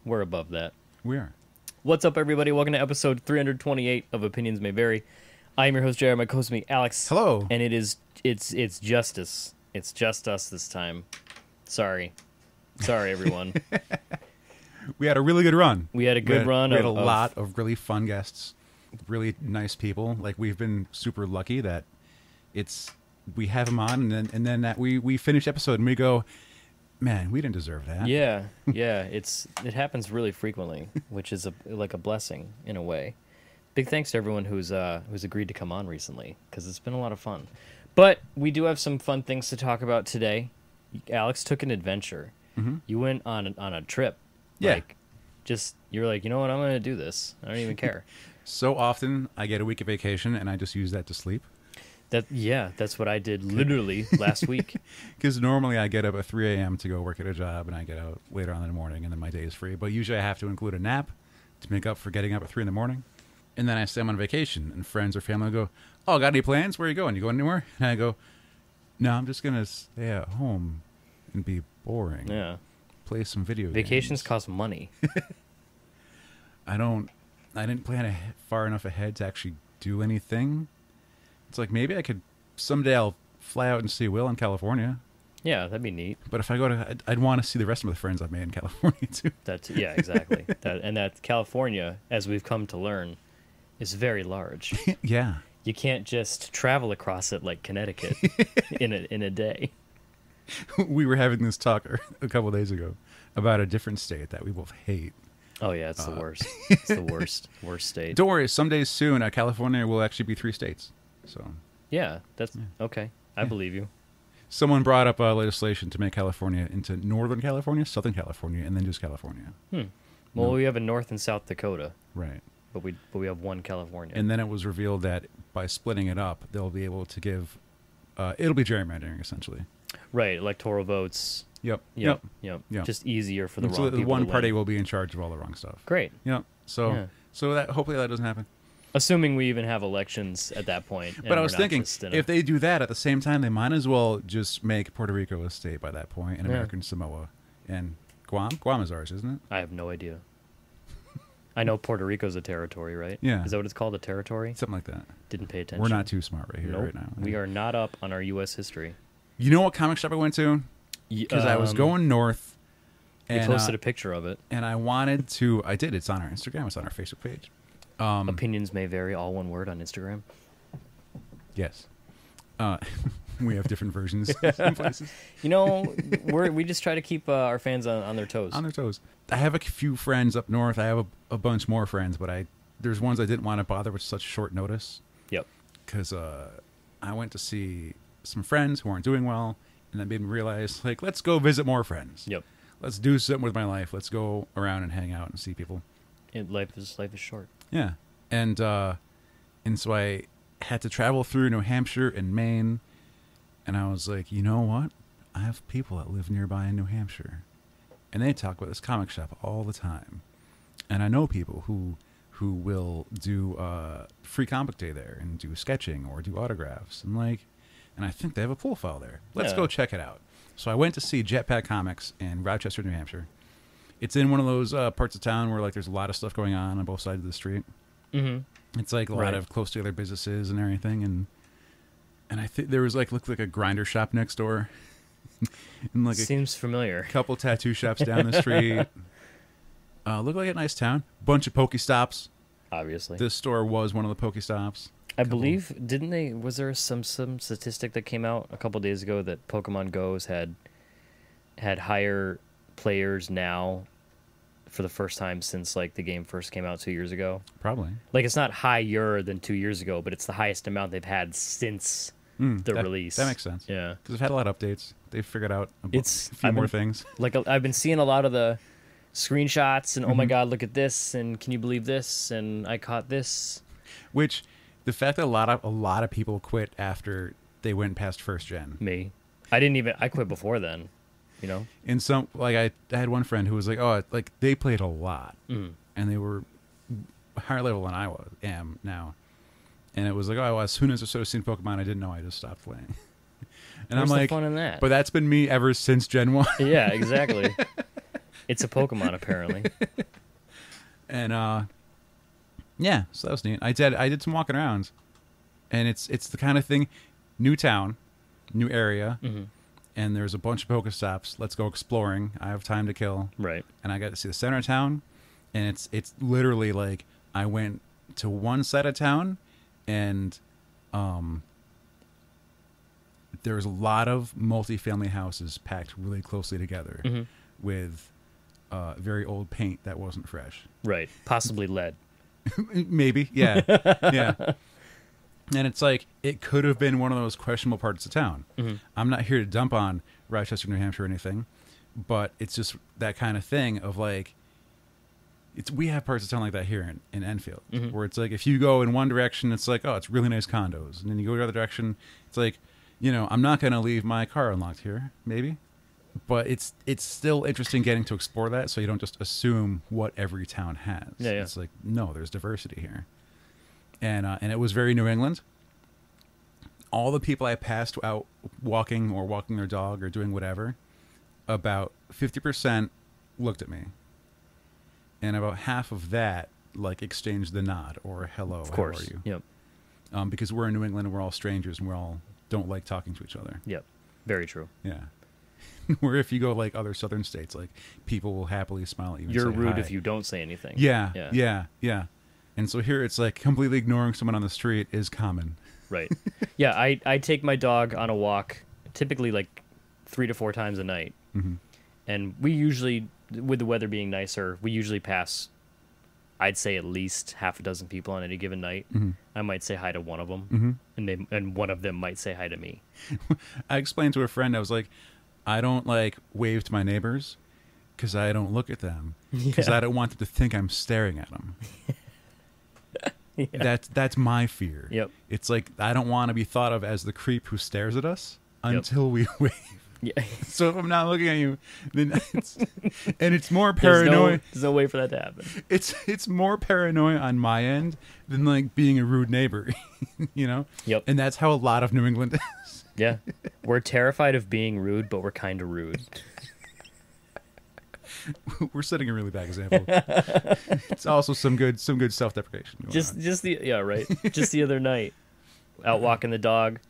We're above that. We are. What's up, everybody? Welcome to episode 328 of Opinions May Vary. I am your host, Jared. My co-host me, Alex. Hello. And it's justice. It's just us this time. Sorry, everyone. We had a really good run. We had a good run. We had a lot of really fun guests, really nice people. Like, we've been super lucky that we have them on, and then that we finish episode and we go, man, we didn't deserve that. Yeah. It happens really frequently, which is like a blessing in a way. Big thanks to everyone who's agreed to come on recently, because it's been a lot of fun. But we do have some fun things to talk about today. Alex took an adventure. Mm-hmm. You went on a trip. Yeah. You're like, you know what? I'm going to do this. I don't even care. So often I get a week of vacation and I just use that to sleep. That's what I did literally last week. Because normally I get up at 3 a.m. to go work at a job, and I get out later on in the morning, and then my day is free. But usually I have to include a nap to make up for getting up at 3 in the morning. And then I say I'm on vacation, and friends or family go, oh, got any plans? Where are you going? You going anywhere? And I go, no, I'm just going to stay at home and be boring. Yeah. Play some video games. Vacations cost money. I didn't plan far enough ahead to actually do anything. It's like, maybe I could, someday I'll fly out and see Will in California. Yeah, that'd be neat. But if I go to, I'd want to see the rest of the friends I've made in California too. Yeah, exactly. That California, as we've come to learn, is very large. Yeah. You can't just travel across it like Connecticut in a day. We were having this talk a couple of days ago about a different state that we both hate. Oh yeah, it's the worst. It's the worst state. Don't worry, someday soon, California will actually be 3 states. So. Yeah, that's okay. I believe you. Someone brought up legislation to make California into Northern California, Southern California, and then just California. Well, we have a North and South Dakota. Right. But we have one California. And then it was revealed that by splitting it up, they'll be able to give, it'll be gerrymandering essentially. Right, electoral votes. Yep. Just easier for the wrong so people. The one to party win. will be in charge of all the wrong stuff. Great. Yep. So that hopefully that doesn't happen. Assuming we even have elections at that point. But I was thinking, if they do that at the same time, they might as well just make Puerto Rico a state by that point, and American Samoa, and Guam. Guam is ours, isn't it? I have no idea. I know Puerto Rico's a territory, right? Yeah. Is that what it's called, a territory? Something like that. Didn't pay attention. We're not too smart right here, nope. right now. We are not up on our U.S. history. You know what comic shop I went to? Because I was going north. You posted a picture of it. And I wanted to... I did. It's on our Instagram. It's on our Facebook page. Opinions may vary, all one word on Instagram. Yes. We have different versions in places. You know, we just try to keep our fans on their toes. On their toes. I have a few friends up north. I have a bunch more friends, but there's ones I didn't want to bother with such short notice. Yep. Because I went to see some friends who weren't doing well, and that made me realize, like, let's go visit more friends. Yep. Let's do something with my life. Let's go around and hang out and see people. Life is short. Yeah. And so I had to travel through New Hampshire and Maine, and I was like, you know what? I have people that live nearby in New Hampshire, and they talk about this comic shop all the time. And I know people who will do free comic day there and do sketching or do autographs. And I think they have a pool file there. Let's go check it out. So I went to see Jetpack Comics in Rochester, New Hampshire. It's in one of those parts of town where there's a lot of stuff going on both sides of the street. Mm-hmm. It's a lot of close together businesses and everything, and I think there was looked like a grinder shop next door, and seems familiar. A couple tattoo shops down the street. Looked like a nice town. Bunch of Pokestops. Obviously, this store was one of the Pokestops. I believe, didn't they? Was there some statistic that came out a couple days ago that Pokemon Go's had higher players now for the first time since the game first came out 2 years ago? Probably. It's not higher than 2 years ago, but it's the highest amount they've had since the release. That makes sense. Yeah, because they've had a lot of updates. They've figured out a few more things. I've been seeing a lot of the screenshots and oh my god, look at this, and can you believe this, and I caught this. Which the fact that a lot of people quit after they went past first gen. Me, I quit before then. You know, in some I had one friend who was they played a lot, and they were higher level than I am now, and it was as soon as I started seeing Pokemon, I didn't know, I just stopped playing. And Where's I'm the fun in that? But that's been me ever since Gen 1. Yeah, exactly. It's a Pokemon, apparently. And yeah, so that was neat. I did some walking around, and it's the kind of thing, new town, new area, and there's a bunch of Pokestops. Let's go exploring. I have time to kill. Right. And I got to see the center of town, and it's literally like I went to one side of town, and there was a lot of multifamily houses packed really closely together with very old paint that wasn't fresh. Right. Possibly lead. Maybe, yeah. Yeah. And it's like, it could have been one of those questionable parts of town. I'm not here to dump on Rochester, New Hampshire or anything, but it's just that kind of thing of like, we have parts of town like that here in Enfield, where it's like, if you go in one direction, it's like, oh, it's really nice condos. And then you go the other direction, it's like, I'm not going to leave my car unlocked here, maybe. But it's still interesting getting to explore that, so you don't just assume what every town has. Yeah. It's like, no, there's diversity here. And it was very New England. All the people I passed out walking their dog or doing whatever, about 50% looked at me. And about half of that, like, exchanged the nod or hello, Of course. how are you? Yep. Because we're in New England and we're all strangers and we all don't like talking to each other. Yep. Very true. Yeah. Where if you go like other southern states, like people will happily smile at you. And You're say rude hi. if you don't say anything. Yeah. And so here it's like completely ignoring someone on the street is common. Right. Yeah, I take my dog on a walk typically like 3 to 4 times a night. And we usually, with the weather being nicer, we usually pass, I'd say at least half a dozen people on any given night. I might say hi to one of them, and one of them might say hi to me. I explained to a friend, I was like, I don't like wave to my neighbors because I don't look at them because I don't want them to think I'm staring at them. That's my fear. Yep. It's like I don't want to be thought of as the creep who stares at us until we wave. Yeah. So if I'm not looking at you, then it's more paranoia. There's no way for that to happen. It's more paranoia on my end than like being a rude neighbor, Yep. And that's how a lot of New England is. Yeah. We're terrified of being rude, but we're kind of rude. We're setting a really bad example. It's also some good self-deprecation. Just the other night, out walking the dog,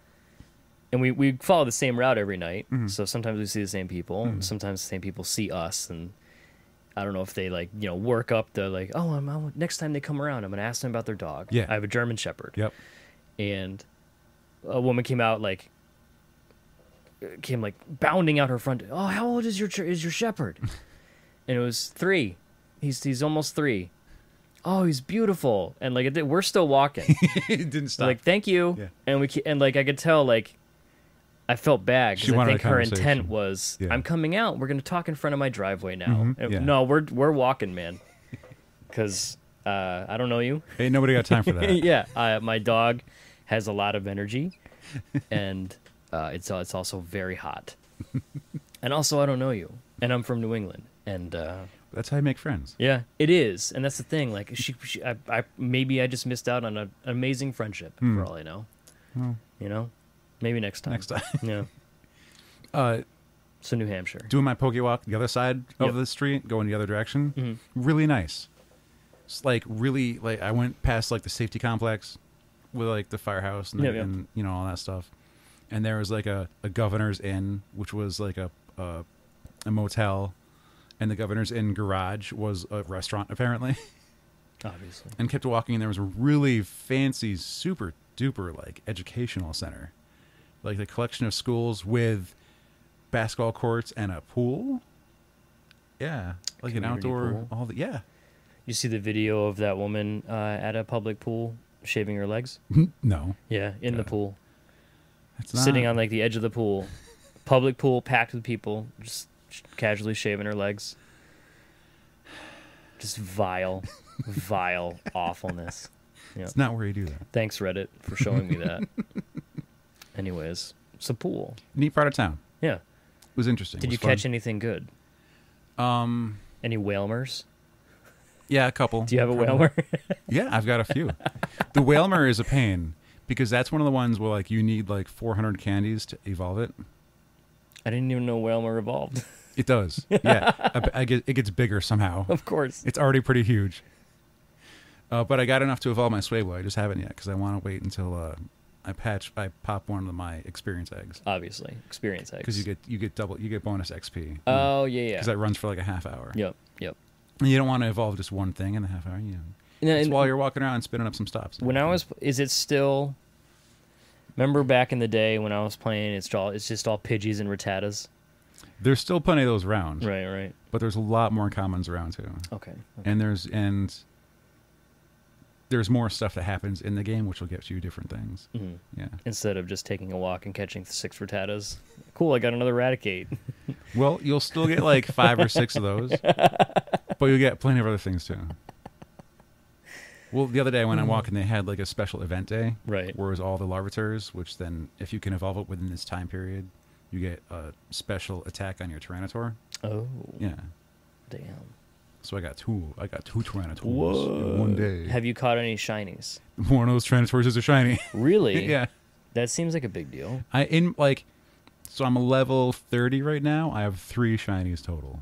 and we follow the same route every night. So sometimes we see the same people, and sometimes the same people see us, and I don't know if they work up the like, oh, next time they come around, I'm gonna ask them about their dog. Yeah. I have a German Shepherd. Yep. And a woman came bounding out her front. Oh, how old is your shepherd? And it was 3. He's almost 3. Oh, he's beautiful. And like we're still walking. It didn't stop. Like, thank you. Yeah. And like I could tell, like I felt bad She because I wanted think a her conversation. intent was, Yeah. I'm coming out. We're gonna talk in front of my driveway now. Yeah. No, we're walking, man. Because I don't know you. Ain't nobody got time for that. Yeah, my dog has a lot of energy, and it's also very hot. And also, I don't know you, and I'm from New England, and That's how you make friends. yeah, it is, and that's the thing. Like, maybe I just missed out on an amazing friendship for all I know. Well, maybe next time. next time. Yeah. So New Hampshire. Doing my poke walk the other side of Yep. the street, going the other direction, really nice. It's like really I went past like the safety complex with like the firehouse and, and all that stuff, and there was like a Governor's Inn, which was like a motel, and the Governor's Inn garage was a restaurant apparently. Obviously. And kept walking, and there was a really fancy, super duper like educational center, like the collection of schools with basketball courts and a pool. Yeah, like an Community outdoor pool. yeah. You see the video of that woman at a public pool shaving her legs? No, Yeah, in the pool. it's not. Sitting on like the edge of the pool. Public pool packed with people, just casually shaving her legs. Just vile awfulness. Yeah. It's not where you do that. Thanks, Reddit, for showing me that. Anyways, it's a pool. Neat part of town. Yeah. It was interesting. Did It you was catch fun. anything good? Any whalmers? Yeah, a couple. Do you have a whalmer? Yeah, I've got a few. The whalmer is a pain because that's one of the ones where like you need like 400 candies to evolve it. I didn't even know whalmer evolved. It does. Yeah. It gets bigger somehow. Of course. It's already pretty huge. But I got enough to evolve my Swayboy. I just haven't yet because I want to wait until I pop one of my experience eggs. Obviously, experience eggs. Because you get bonus XP. Oh yeah. Because that runs for like a half hour. Yep. And you don't want to evolve just one thing in the half hour. It's while you're walking around spinning up some stops. Is it still? Remember back in the day when I was playing, it's just all Pidgeys and Rattatas. There's still plenty of those around. Right. But there's a lot more commons around too. Okay. And there's more stuff that happens in the game which will get you different things. Mm-hmm. Yeah. Instead of just taking a walk and catching 6 Rattatas. Cool, I got another Raticate. Well, you'll still get like 5 or 6 of those. But you'll get plenty of other things too. Well, the other day when I'm walking, they had like a special event day. Right. Where it was all the Larviters, which then, if you can evolve it within this time period, you get a special attack on your Tyranitar. Oh. Yeah. Damn. So I got two Tyranitors in one day. Have you caught any shinies? One of those Tyranitors is a shiny. Really? Yeah. That seems like a big deal. So I'm a level 30 right now. I have 3 shinies total.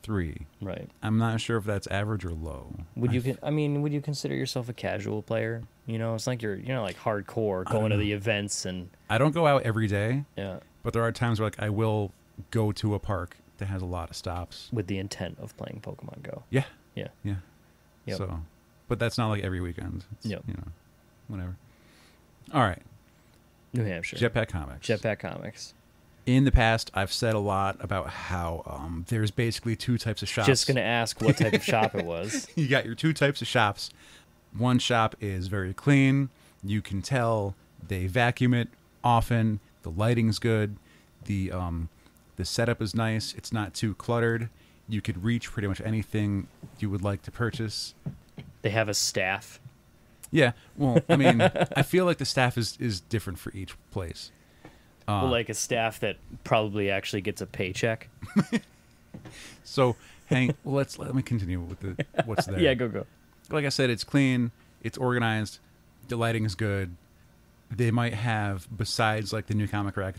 3. Right. I'm not sure if that's average or low. Would you consider yourself a casual player? You know, it's like you're like hardcore going to the events and. I don't go out every day. Yeah. But there are times where I will go to a park that has a lot of stops with the intent of playing Pokemon Go. Yeah. Yep. So, but that's not like every weekend. Yep. Whatever. All right. New Hampshire. Jetpack Comics. In the past, I've said a lot about how there's basically 2 types of shops. Just going to ask what type of shop it was. You got your 2 types of shops. One shop is very clean. You can tell they vacuum it often. The lighting's good. The setup is nice. It's not too cluttered. You could reach pretty much anything you would like to purchase. They have a staff. Yeah. Well, I mean, I feel like the staff is different for each place. Like a staff that probably actually gets a paycheck. So, let me continue with what's there. Yeah, go. Like I said, it's clean, it's organized, the lighting is good. They might have, besides like the new comic rack,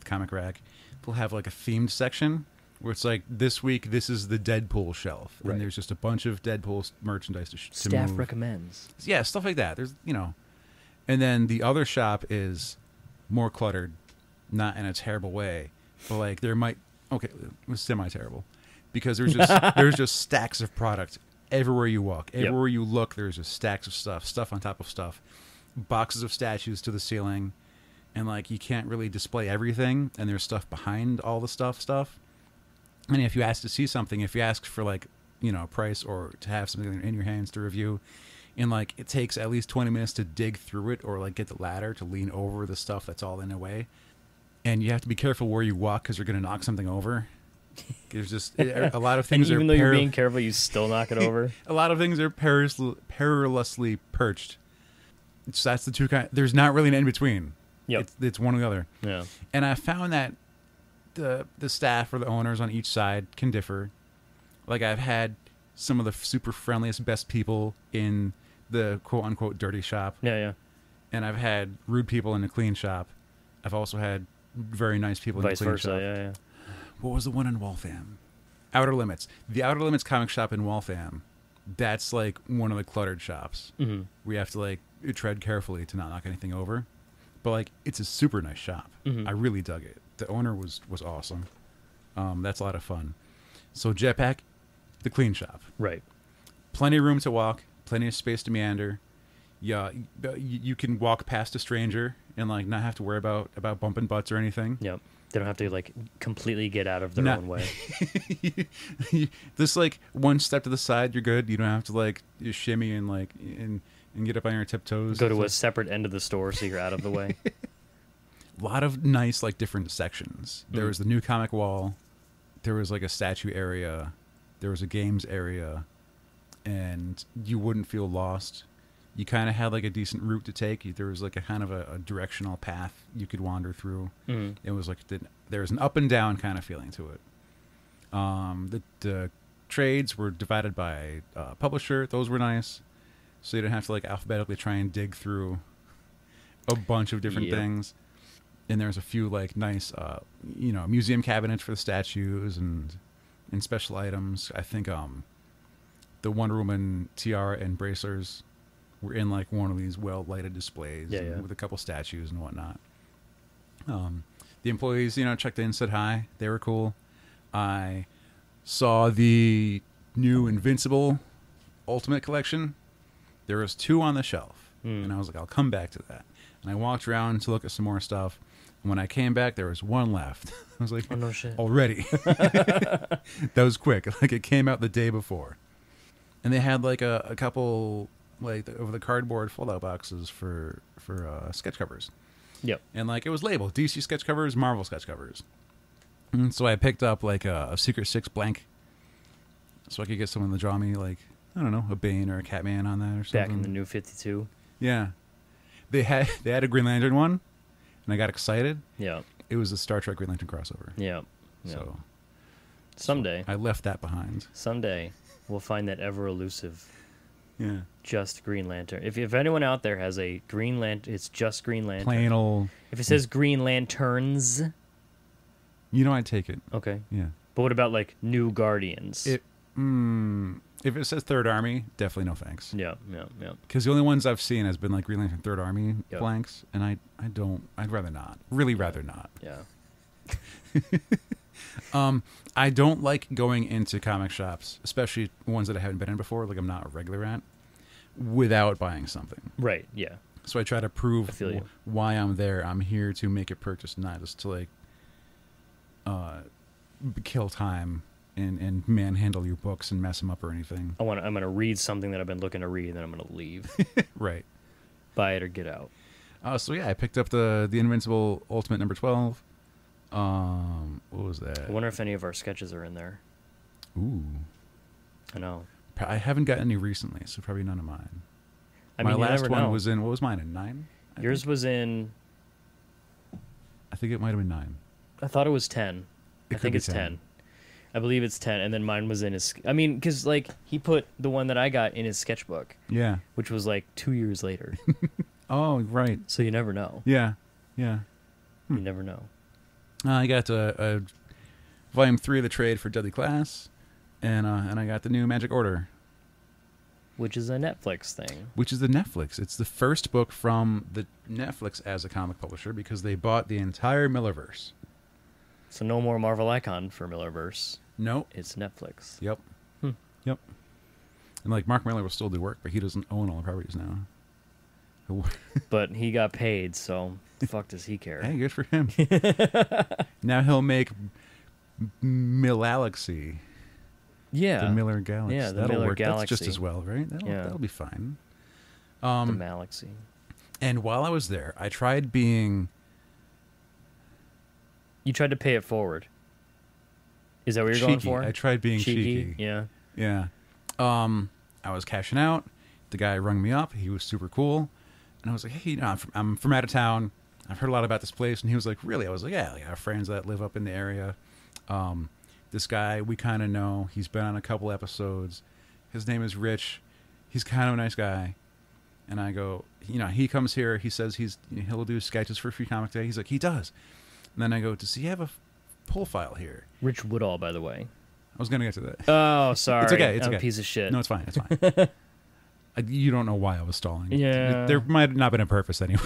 they'll have like a themed section where it's like, this week this is the Deadpool shelf, and there's just a bunch of Deadpool merchandise to staff move. recommends. Yeah, stuff like that. There's and then the other shop is more cluttered. Not in a terrible way, but like it was semi-terrible, because there's just stacks of product everywhere you walk, everywhere you look. There's just stacks of stuff on top of stuff, boxes of statues to the ceiling, and like you can't really display everything, and there's stuff behind all the stuff. And if you ask to see something, if you ask for like a price or to have something in your hands to review, and like it takes at least 20 minutes to dig through it or like get the ladder to lean over the stuff that's all in the way. And you have to be careful where you walk because you're going to knock something over. There's just a lot of things. And even though you're being careful, you still knock it over. A lot of things are perilously perched. So that's the 2 kind. There's not really an in between. Yep. It's one or the other. Yeah. And I found that the staff or the owners on each side can differ. Like I've had some of the super friendliest, best people in the quote unquote dirty shop. Yeah. And I've had rude people in the clean shop. I've also had very nice people in the clean shop. Yeah. What was the one in Waltham? Outer Limits. The Outer Limits comic shop in Waltham, that's like one of the cluttered shops. Mm-hmm. We have to like tread carefully to not knock anything over. But like it's a super nice shop. Mm-hmm. I really dug it. The owner was awesome. That's a lot of fun. So Jetpack, the clean shop. Right. Plenty of room to walk, plenty of space to meander. Yeah, you can walk past a stranger and like not have to worry about bumping butts or anything. Yep. They don't have to like completely get out of their own way. This like one step to the side, you're good. You don't have to like shimmy and like and get up on your tiptoes. Go to a separate end of the store so you're out of the way. A lot of nice like different sections. There was the new comic wall. There was like a statue area. There was a games area, and you wouldn't feel lost. You kind of had like a decent route to take. There was like a kind of a directional path you could wander through. Mm-hmm. It was like there was an up and down kind of feeling to it. The trades were divided by publisher. Those were nice, so you didn't have to like alphabetically try and dig through a bunch of different things. And there's a few like nice, museum cabinets for the statues and in special items. I think the Wonder Woman tiara and bracelers were in like one of these well lighted displays with a couple statues and whatnot. The employees, checked in, said hi. They were cool. I saw the new Invincible Ultimate Collection. There was 2 on the shelf, and I was like, I'll come back to that. And I walked around to look at some more stuff. And when I came back, there was 1 left. I was like, oh, no shit. Already. That was quick. Like, it came out the day before. And they had like a couple, like, over the cardboard fold-out boxes for sketch covers. Yep. And like, it was labeled DC sketch covers, Marvel sketch covers. And so I picked up like a Secret 6 blank, so I could get someone to draw me like, I don't know, a Bane or a Catman on that or something. Back in the New 52. Yeah. They had a Green Lantern one, and I got excited. Yeah. It was a Star Trek Green Lantern crossover. Yeah. So someday. I left that behind. Someday we'll find that ever elusive. Yeah. Just Green Lantern. If anyone out there has a Green Lantern, it's just Green Lantern. Plain old. If it says Green Lanterns, I'd take it. okay. Yeah. But what about like New Guardians? If it says Third Army, definitely no thanks. Yeah. Because the only ones I've seen has been like Green Lantern Third Army Yep. blanks, and I'd rather not. Really rather not. Yeah. I don't like going into comic shops, especially ones that I haven't been in before, like I'm not a regular at, without buying something. Right. Yeah. So I try to prove feel you. why I'm there. I'm here to make a purchase, not just to like kill time and manhandle your books and mess them up or anything. I'm gonna read something that I've been looking to read, and then I'm gonna leave. Right. Buy it or get out. So yeah, I picked up the Invincible Ultimate number 12. What was that? I wonder if any of our sketches are in there. Ooh. I know. I haven't gotten any recently, so probably none of mine. I My mean, you last never one know. was in, what was mine, in 9? Yours was in, I think it might have been 9. I thought it was 10. It I could think be it's 10. 10. I believe it's 10, and then mine was in his, I mean, because, like, he put the one that I got in his sketchbook, Yeah. which was, like, 2 years later. Oh, right. So you never know. Yeah. Yeah. You never know. I got a volume 3 of the trade for Deadly Class, and I got the new Magic Order, Which is a Netflix thing. which is the Netflix. It's the first book from the Netflix as a comic publisher because they bought the entire Millerverse. So no more Marvel Icon for Millerverse. Nope. It's Netflix. Yep. Yep. And like Mark Miller will still do work, but he doesn't own all the properties now. But he got paid, so the fuck does he care? Hey, good for him. Now he'll make Millalaxy. Yeah. The Miller Galaxy. Yeah, the That'll Miller work. That's Galaxy. just as well, right? That'll be fine. The Malaxy. And while I was there, I tried being... You tried to pay it forward. Is that what you're going cheeky. for? I tried being cheeky. Yeah. Yeah. I was cashing out. The guy rung me up. He was super cool. And I was like, hey, I'm from out of town. I've heard a lot about this place. And he was like, really? I was like, yeah, like I have friends that live up in the area. This guy we kind of know. He's been on a couple episodes. His name is Rich. He's kind of a nice guy. And I go, he comes here. He says he'll do sketches for Free Comic Day. He's like, he does. And then I go, does he have a pull file here? Rich Woodall, by the way. I was going to get to that. Oh, sorry. It's okay. It's I'm okay. a piece of shit. No, it's fine. It's fine. You don't know why I was stalling. Yeah. There might have not been a purpose anyway.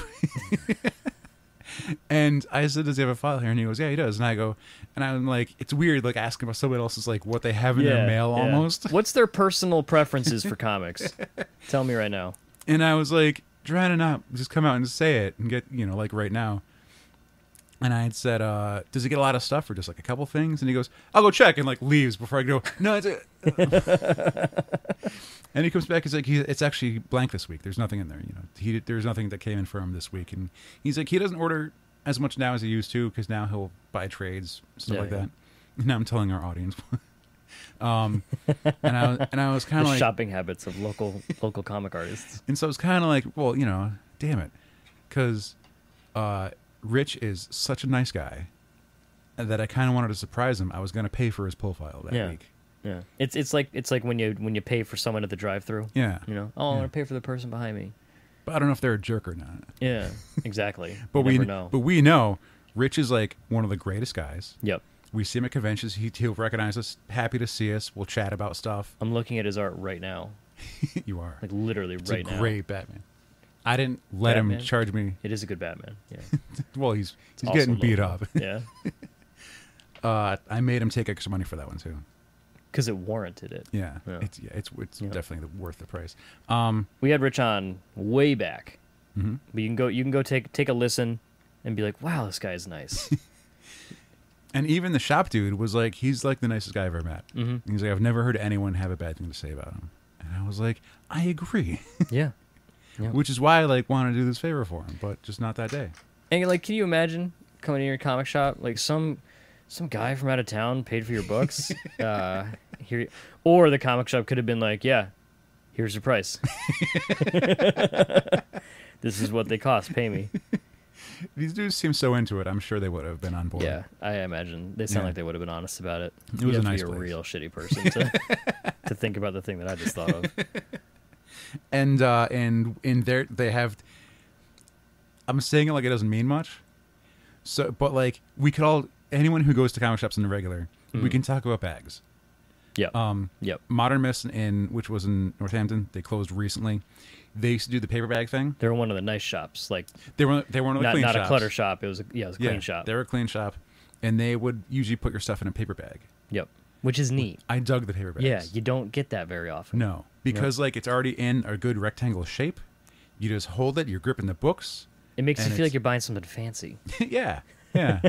And I said, does he have a file here? And he goes, yeah, he does. And I go, and I'm like, it's weird, like asking about someone else's, like what they have in their mail almost. What's their personal preferences for comics? Tell me right now. And I was like, trying to not just come out and say it and get, like right now. And I had said, does he get a lot of stuff or just like a couple things? And he goes, I'll go check, and like leaves before I go, no, it's And he comes back, he's like, it's actually blank this week. There's nothing in there, there's nothing that came in for him this week. And he's like, he doesn't order as much now as he used to because now he'll buy trades, stuff like that. And now I'm telling our audience. And I was kind of like shopping habits of local comic artists. And so I was kind of like, well, damn it. Because Rich is such a nice guy that I kind of wanted to surprise him. I was going to pay for his pull file that week. Yeah, it's like when you pay for someone at the drive-thru. Yeah, I want to pay for the person behind me. But I don't know if they're a jerk or not. Yeah, exactly. But we never know. But we know Rich is like one of the greatest guys. Yep. We see him at conventions. He'll recognize us. Happy to see us. We'll chat about stuff. I'm looking at his art right now. You are. Like literally It's right a now. great Batman. I didn't let Batman? him charge me. It is a good Batman. Yeah. Well, he's Also getting beat local. up. Yeah. I made him take extra money for that one too. Because it warranted it. Yeah, Yeah. it's Yeah. definitely worth the price. We had Rich on way back, Mhm. but you can go take a listen and be like, wow, this guy is nice. And even the shop dude was like, he's like the nicest guy I've ever met. Mm-hmm. He's like, I've never heard anyone have a bad thing to say about him. And I was like, I agree. Yeah. Yeah. Which is why I like want to do this favor for him, but just not that day. And like, can you imagine coming to your comic shop, like some guy from out of town paid for your books, here, or the comic shop could have been like, yeah, here's your price. This is what they cost. Pay me. These dudes seem so into it. I'm sure they would have been on board. Yeah, I imagine they sound Yeah. like they would have been honest about it. It You was a have nice to be a place. real shitty person to think about the thing that I just thought of. And in there they have. I'm saying it like it doesn't mean much. So, but like we could all anyone who goes to comic shops in the regular, we can talk about bags. Yep. Yep. Modern Mist which was in Northampton, they closed recently. They used to do the paper bag thing. They're one of the nice shops, like They were one of the not clean not shops. a clutter shop. It was a clean shop. They were a clean shop, and they would usually put your stuff in a paper bag. Yep, which is neat. I dug the paper bags. Yeah, you don't get that very often. No, because like it's already in a good rectangle shape. You just hold it. You're gripping the books. It makes And you feel like it's- you're buying something fancy. Yeah. Yeah.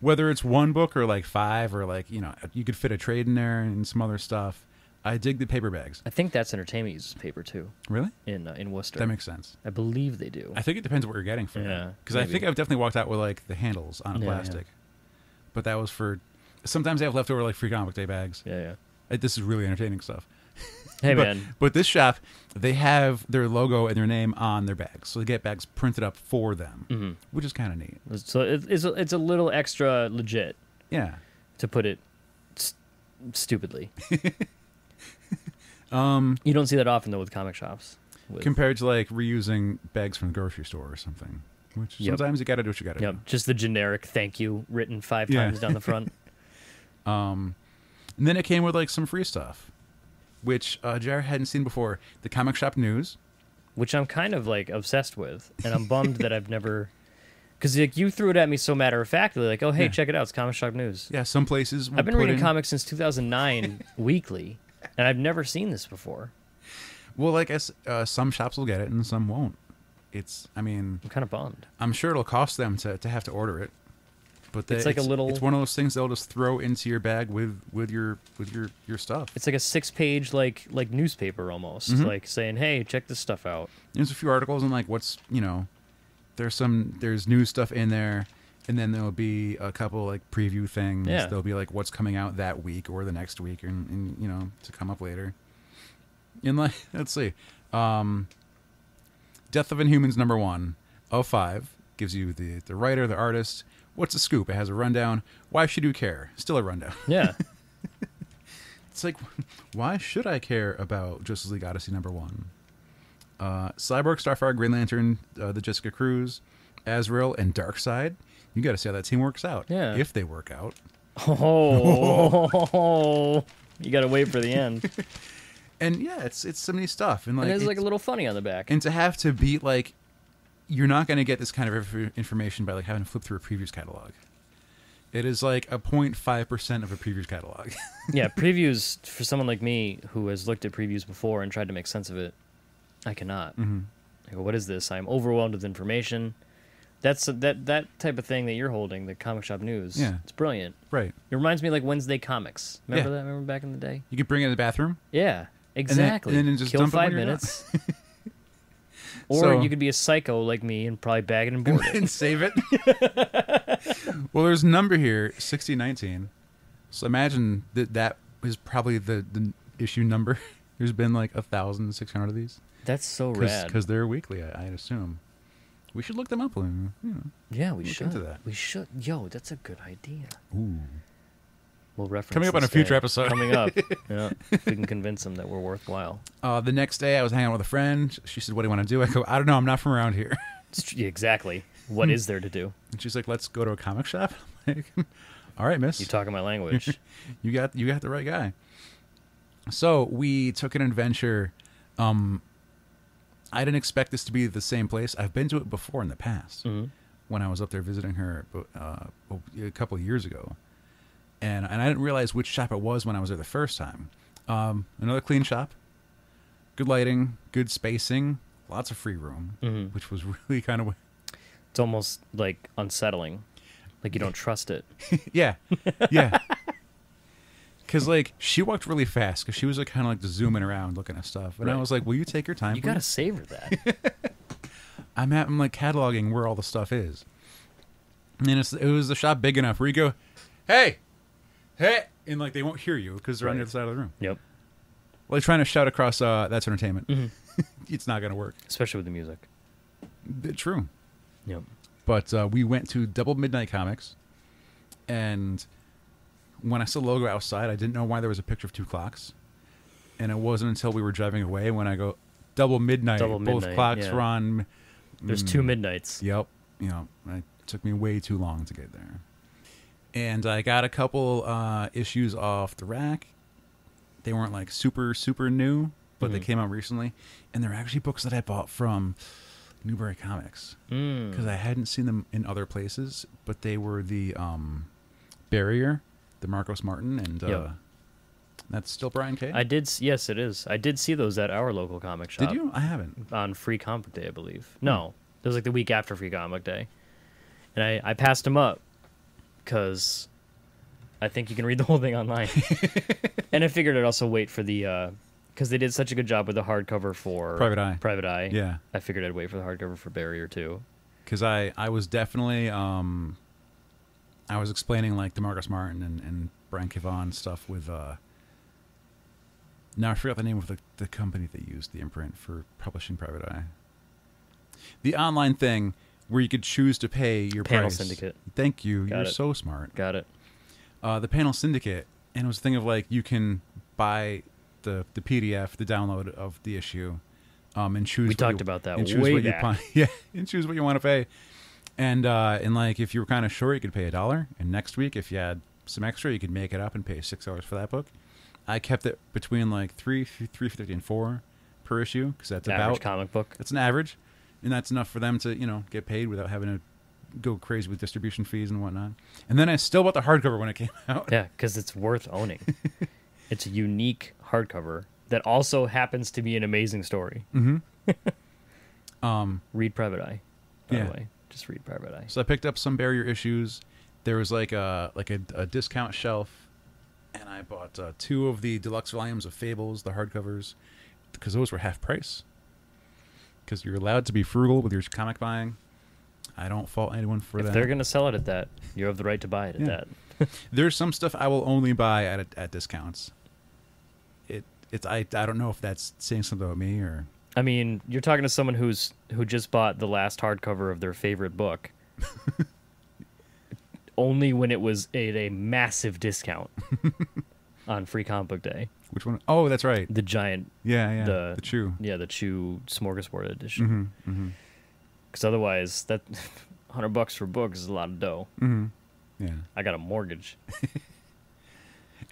Whether it's one book or like 5 or like, you could fit a trade in there and some other stuff. I dig the paper bags. I think That's Entertainment uses paper too Really? in Worcester. That makes sense. I believe they do. I think it depends what you're getting from Yeah, it. Because I maybe. think I've definitely walked out with like the handles on a Yeah, yeah. plastic. But that was for. Sometimes they have leftover like free comic day bags. Yeah. This is really entertaining stuff. Hey but, man, But this shop, they have their logo and their name on their bags. So they get bags printed up for them, which is kind of neat. so it's a little extra legit, Yeah. to put it stupidly. You don't see that often though with comic shops. Compared to like reusing bags from the grocery store or something. Which Yep. sometimes you got to do what you got to Yep, do. just the generic thank you written 5 Yeah. times down the front. And then it came with like some free stuff, which Jared hadn't seen before. The comic shop news. Which I'm kind of like obsessed with, and I'm bummed that I've never, because like you threw it at me so matter of factly, like, oh hey, Yeah. check it out, it's comic shop news. Yeah, some places. will I've been put reading in- comics since 2009 weekly, and I've never seen this before. Well, like some shops will get it and some won't. I mean, I'm kind of bummed. I'm sure it'll cost them to have to order it. But It's like a little- It's one of those things they'll just throw into your bag with your stuff. It's like a 6-page like newspaper almost, Mhm. like saying, hey, check this stuff out. There's a few articles and like there's new stuff in there, and then there'll be a couple like preview things. Yeah. There'll be like what's coming out that week or the next week, and to come up later. And like let's see, Death of Inhumans #1 of 5 gives you the writer, the artist. What's the scoop? It has a rundown. Why should you care? Still a rundown. Yeah. It's like, why should I care about Justice League Odyssey #1? Cyborg, Starfire, Green Lantern, the Jessica Cruz, Azrael, and Darkseid. You got to see how that team works out. Yeah. If they work out. Oh, you got to wait for the end. And yeah, it's some neat stuff. And like, And there's like a it's- little funny on the back. and to have to beat like, you're not going to get this kind of information by like having to flip through a previews catalog. It is like a 0.5% of a previews catalog. Yeah, previews for someone like me who has looked at previews before and tried to make sense of it, I cannot. Mm-hmm. I go, what is this? I'm overwhelmed with information. That's that type of thing that you're holding, the comic shop news. Yeah. It's brilliant. Right. It reminds me of like Wednesday comics. Remember Yeah. that? Remember back in the day? You could bring it in the bathroom. Yeah, exactly. and then just Kill dump it when 5 you're done. minutes. Or So- you could be a psycho like me and probably bag it and board it. and save it. Well, there's a number here, 6019. So imagine that is probably the issue number. There's been like 1,600 of these. That's so rad. Because they're weekly, I'd assume. We should look them up. Yeah, we look should. into that. We should. Yo, that's a good idea. Ooh. We'll reference Coming up on this a future guy. episode. Coming up. Yeah, if we can convince them that we're worthwhile. The next day, I was hanging out with a friend. She said, "What do you want to do?" I go, "I don't know. I'm not from around here." Exactly. What is there to do? And she's like, "Let's go to a comic shop." I'm like, All right, miss. You talking my language. You got the right guy. So we took an adventure. I didn't expect this to be the same place. I've been to it before in the past when I was up there visiting her a couple of years ago, and I didn't realize which shop it was when I was there the first time. Another clean shop, good lighting, good spacing, lots of free room, which was really kind of. It's almost like unsettling, like you don't trust it. Yeah. Because, like, she walked really fast because she was, like, kind of, like, just zooming around looking at stuff. And I was like, will you take your time, You please? got to savor that. I'm, like, cataloging where all the stuff is. And it was the shop big enough where you go, hey, and, like, they won't hear you because they're on the other side of the room. Yep. Like, trying to shout across, that's entertainment. It's not going to work. Especially with the music. True. Yep. But we went to Double Midnight Comics, and when I saw the logo outside, I didn't know why there was a picture of two clocks. And it wasn't until we were driving away when I go, Double Midnight. Both clocks were on. There's two midnights. Yep. It took me way too long to get there. And I got a couple issues off the rack. They weren't like super, super new, but they came out recently. And they're actually books that I bought from Newbury Comics. Because I hadn't seen them in other places, but they were the Barrier, the Marcos Martin, and that's still Brian K. Yes, it is. I did see those at our local comic shop. Did you? I haven't. On Free Comic Day, I believe. No, it was like the week after Free Comic Day, and I passed them up because I think you can read the whole thing online. And I figured I'd also wait for the because they did such a good job with the hardcover for Private Eye. Yeah, I figured I'd wait for the hardcover for Barrier too. Because I was definitely I was explaining like the Marcus Martin and Brian Kivon stuff with now I forgot the name of the company that used the imprint for publishing Private Eye. The online thing where you could choose to pay your Panel price. Syndicate. Thank you. You're Got it. so smart. Got it. The Panel Syndicate, and it was a thing of like you can buy the PDF, the download of the issue, and choose. We talked about that and choose way what back. and choose what you want to pay. And like if you were kind of short, you could pay $1. And next week, if you had some extra, you could make it up and pay $6 for that book. I kept it between like $3.50 and $4 per issue because that's Average about comic book. That's an average, and that's enough for them to get paid without having to go crazy with distribution fees and whatnot. And then I still bought the hardcover when it came out. Yeah, because it's worth owning. It's a unique hardcover that also happens to be an amazing story. Read Private Eye, by the way. Just read Private Eye. So I picked up some Barrier issues. There was like a discount shelf, and I bought 2 of the deluxe volumes of Fables, the hardcovers, because those were half price. Because you're allowed to be frugal with your comic buying. I don't fault anyone for that. If they're going to sell it at that, you have the right to buy it at that. There's some stuff I will only buy at discounts. I don't know if that's saying something about me or. I mean, you're talking to someone who just bought the last hardcover of their favorite book, only when it was at a massive discount on Free Comic Book Day. Which one? Oh, that's right. The giant. Yeah. The Chew. Yeah, the Chew Smorgasbord edition. Because otherwise, that $100 for books is a lot of dough. Yeah. I got a mortgage.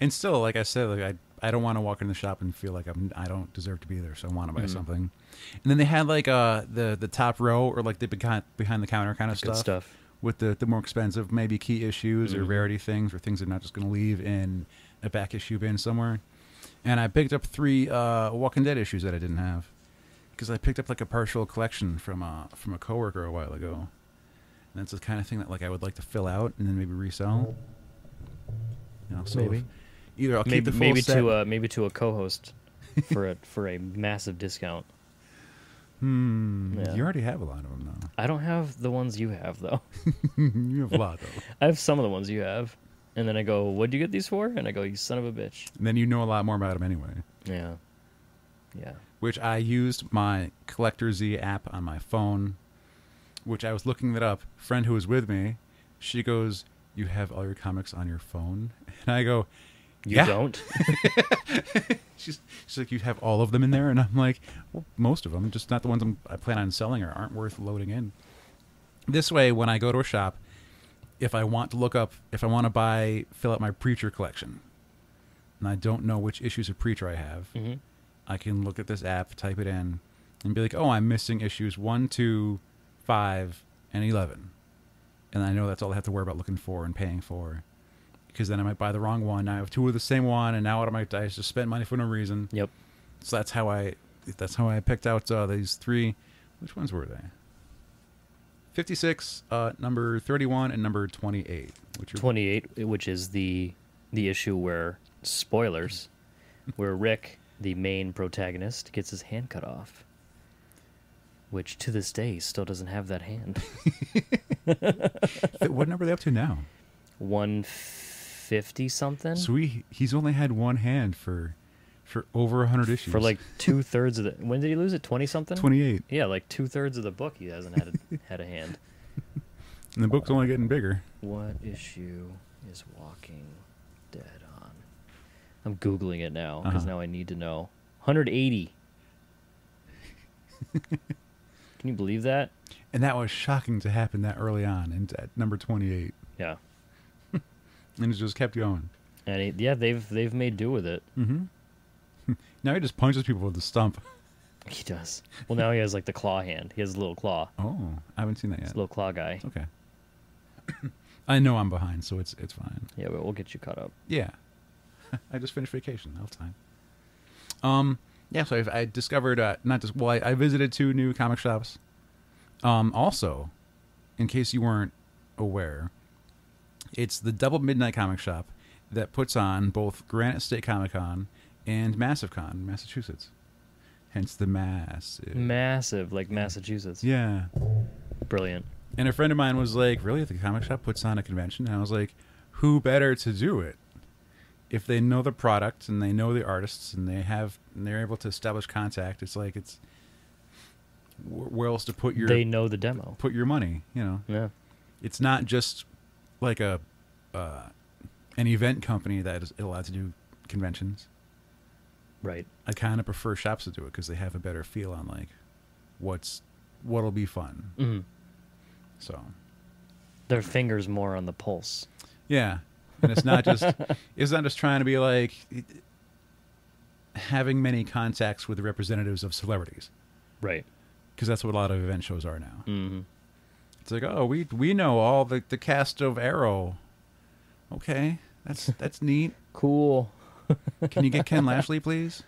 And still, like I said, like I don't want to walk in the shop and feel like I don't deserve to be there, so I want to buy something. And then they had like the top row or like the behind the counter kind of Good stuff with the more expensive maybe key issues or rarity things or things they're not just going to leave in a back issue bin somewhere. And I picked up 3 Walking Dead issues that I didn't have because I picked up like a partial collection from a coworker a while ago. And that's the kind of thing that like I would like to fill out and then maybe resell. So maybe. Either I'll keep the full set. Maybe to a co-host for a massive discount. You already have a lot of them though. I don't have the ones you have though. You have a lot though. I have some of the ones you have, and then I go, "What'd you get these for?" And I go, "You son of a bitch." And then you know a lot more about them anyway. Yeah. Which I used my Collector Z app on my phone, which I was looking that up. Friend who was with me, she goes, "You have all your comics on your phone?" And I go, You don't? She's like, you have all of them in there? And I'm like, well, most of them, just not the ones I plan on selling or aren't worth loading in. This way, when I go to a shop if I want to fill out my Preacher collection, and I don't know which issues of Preacher I have, Mm-hmm. I can look at this app, type it in, and be like, oh, I'm missing issues 1, 2, 5, and 11. And I know that's all I have to worry about looking for and paying for. Because then I might buy the wrong one. Now I have two of the same one, and now I just spent money for no reason. Yep. So that's how I picked out these three. Which ones were they? 56, number 31, and number 28. 28, which is the issue where, spoilers, where Rick, the main protagonist, gets his hand cut off. Which, to this day, still doesn't have that hand. What number are they up to now? 150-something? So he's only had one hand for over 100 issues. For like 2/3 of the... When did he lose it? 20-something? 28. Yeah, like 2/3 of the book he hasn't had a hand. And the book's only getting bigger. What issue is Walking Dead on? I'm Googling it now, because now I need to know. 180. Can you believe that? And that was shocking to happen that early on, and at number 28. Yeah. And it just kept going. And they've made do with it. Mm-hmm. Now he just punches people with the stump. He does. Well, now he has like the claw hand. He has a little claw. Oh, I haven't seen that He's yet. a little claw guy. Okay. I know I'm behind, so it's fine. Yeah, but we'll get you caught up. Yeah. I just finished vacation. I'll have time. Yeah, so I discovered, I visited 2 new comic shops. Also, in case you weren't aware, it's the Double Midnight Comic Shop that puts on both Granite State Comic Con and Massive Con, Massachusetts. Hence the massive. Massive, like Massachusetts. Yeah. Brilliant. And a friend of mine was like, really, the comic shop puts on a convention? And I was like, who better to do it? If they know the product and they know the artists and they're able to establish contact, it's like where else to put your... They know the demo. Put your money, you know. Yeah. It's not just like an event company that is allowed to do conventions. Right. I kind of prefer shops to do it because they have a better feel on like what'll be fun. Mm-hmm. So Their fingers more on the pulse. yeah, and it's not just trying to be like having many contacts with the representatives of celebrities. Right. Because that's what a lot of event shows are now. Mm-hmm. It's like, oh, we know all the cast of Arrow. Okay, that's neat. Cool. Can you get Ken Lashley, please?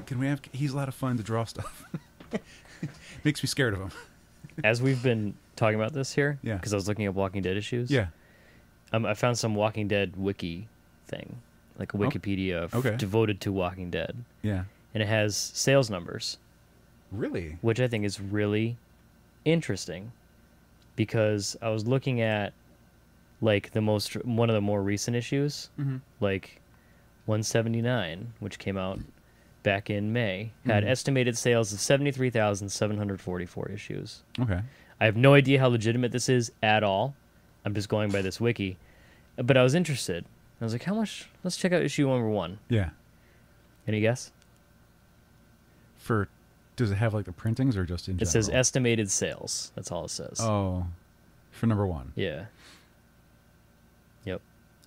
Can we have? He's a lot of fun to draw stuff. Makes me scared of him. As we've been talking about this here, Yeah. because I was looking at Walking Dead issues. Yeah. I found some Walking Dead wiki thing, like a Wikipedia devoted to Walking Dead, Yeah. and it has sales numbers, Really? which I think is really interesting, because I was looking at like one of the more recent issues, Mm-hmm. like 179, which came out back in May, had estimated sales of 73,744 issues. Okay. I have no idea how legitimate this is at all. I'm just going by this wiki. But I was interested. I was like, how much? Let's check out issue number 1. Yeah. Any guess? Does it have like the printings or just in general? It says estimated sales. That's all it says. Oh, for number 1. Yeah. Yep.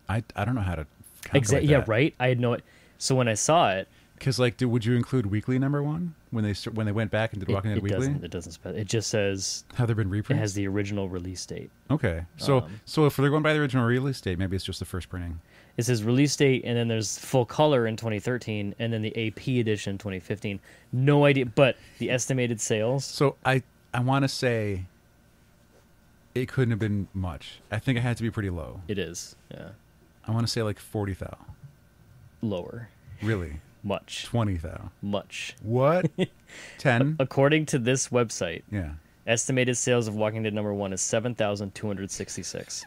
I don't know how to calculate Yeah, that. right? I had no... So when I saw it... Because like, would you include weekly number 1 when they went back and did Walking Dead weekly? It doesn't it just says... Have there been reprints? It has the original release date. Okay. So if they're going by the original release date, maybe it's just the first printing. It says release date, and then there's full color in 2013, and then the AP edition 2015. No idea, but the estimated sales... So I want to say it couldn't have been much. I think it had to be pretty low. It is, yeah. I want to say like 40,000. Lower. Really? Much. 20,000. Much. What? 10? According to this website, Yeah. estimated sales of Walking Dead number 1 is 7,266.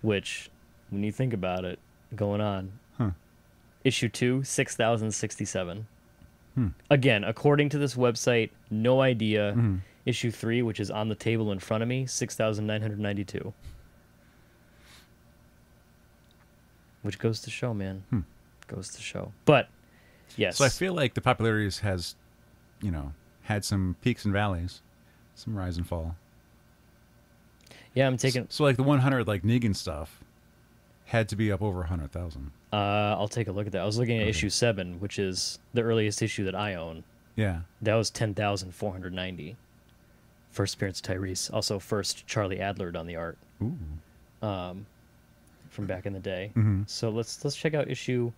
Which, when you think about it, going on. Huh. Issue 2, 6,067. Hmm. Again, according to this website, no idea. Mhm. Issue 3, which is on the table in front of me, 6,992. Which goes to show, man. Goes to show. But, yes. So I feel like the popularity has, had some peaks and valleys. Some rise and fall. Yeah, I'm taking. So like the 100 like Negan stuff had to be up over 100,000. I'll take a look at that. I was looking at Okay. issue 7, which is the earliest issue that I own. Yeah. That was 10,490. First appearance of Tyrese. Also, first Charlie Adler on the art Ooh. from back in the day. Mm-hmm. So let's check out issue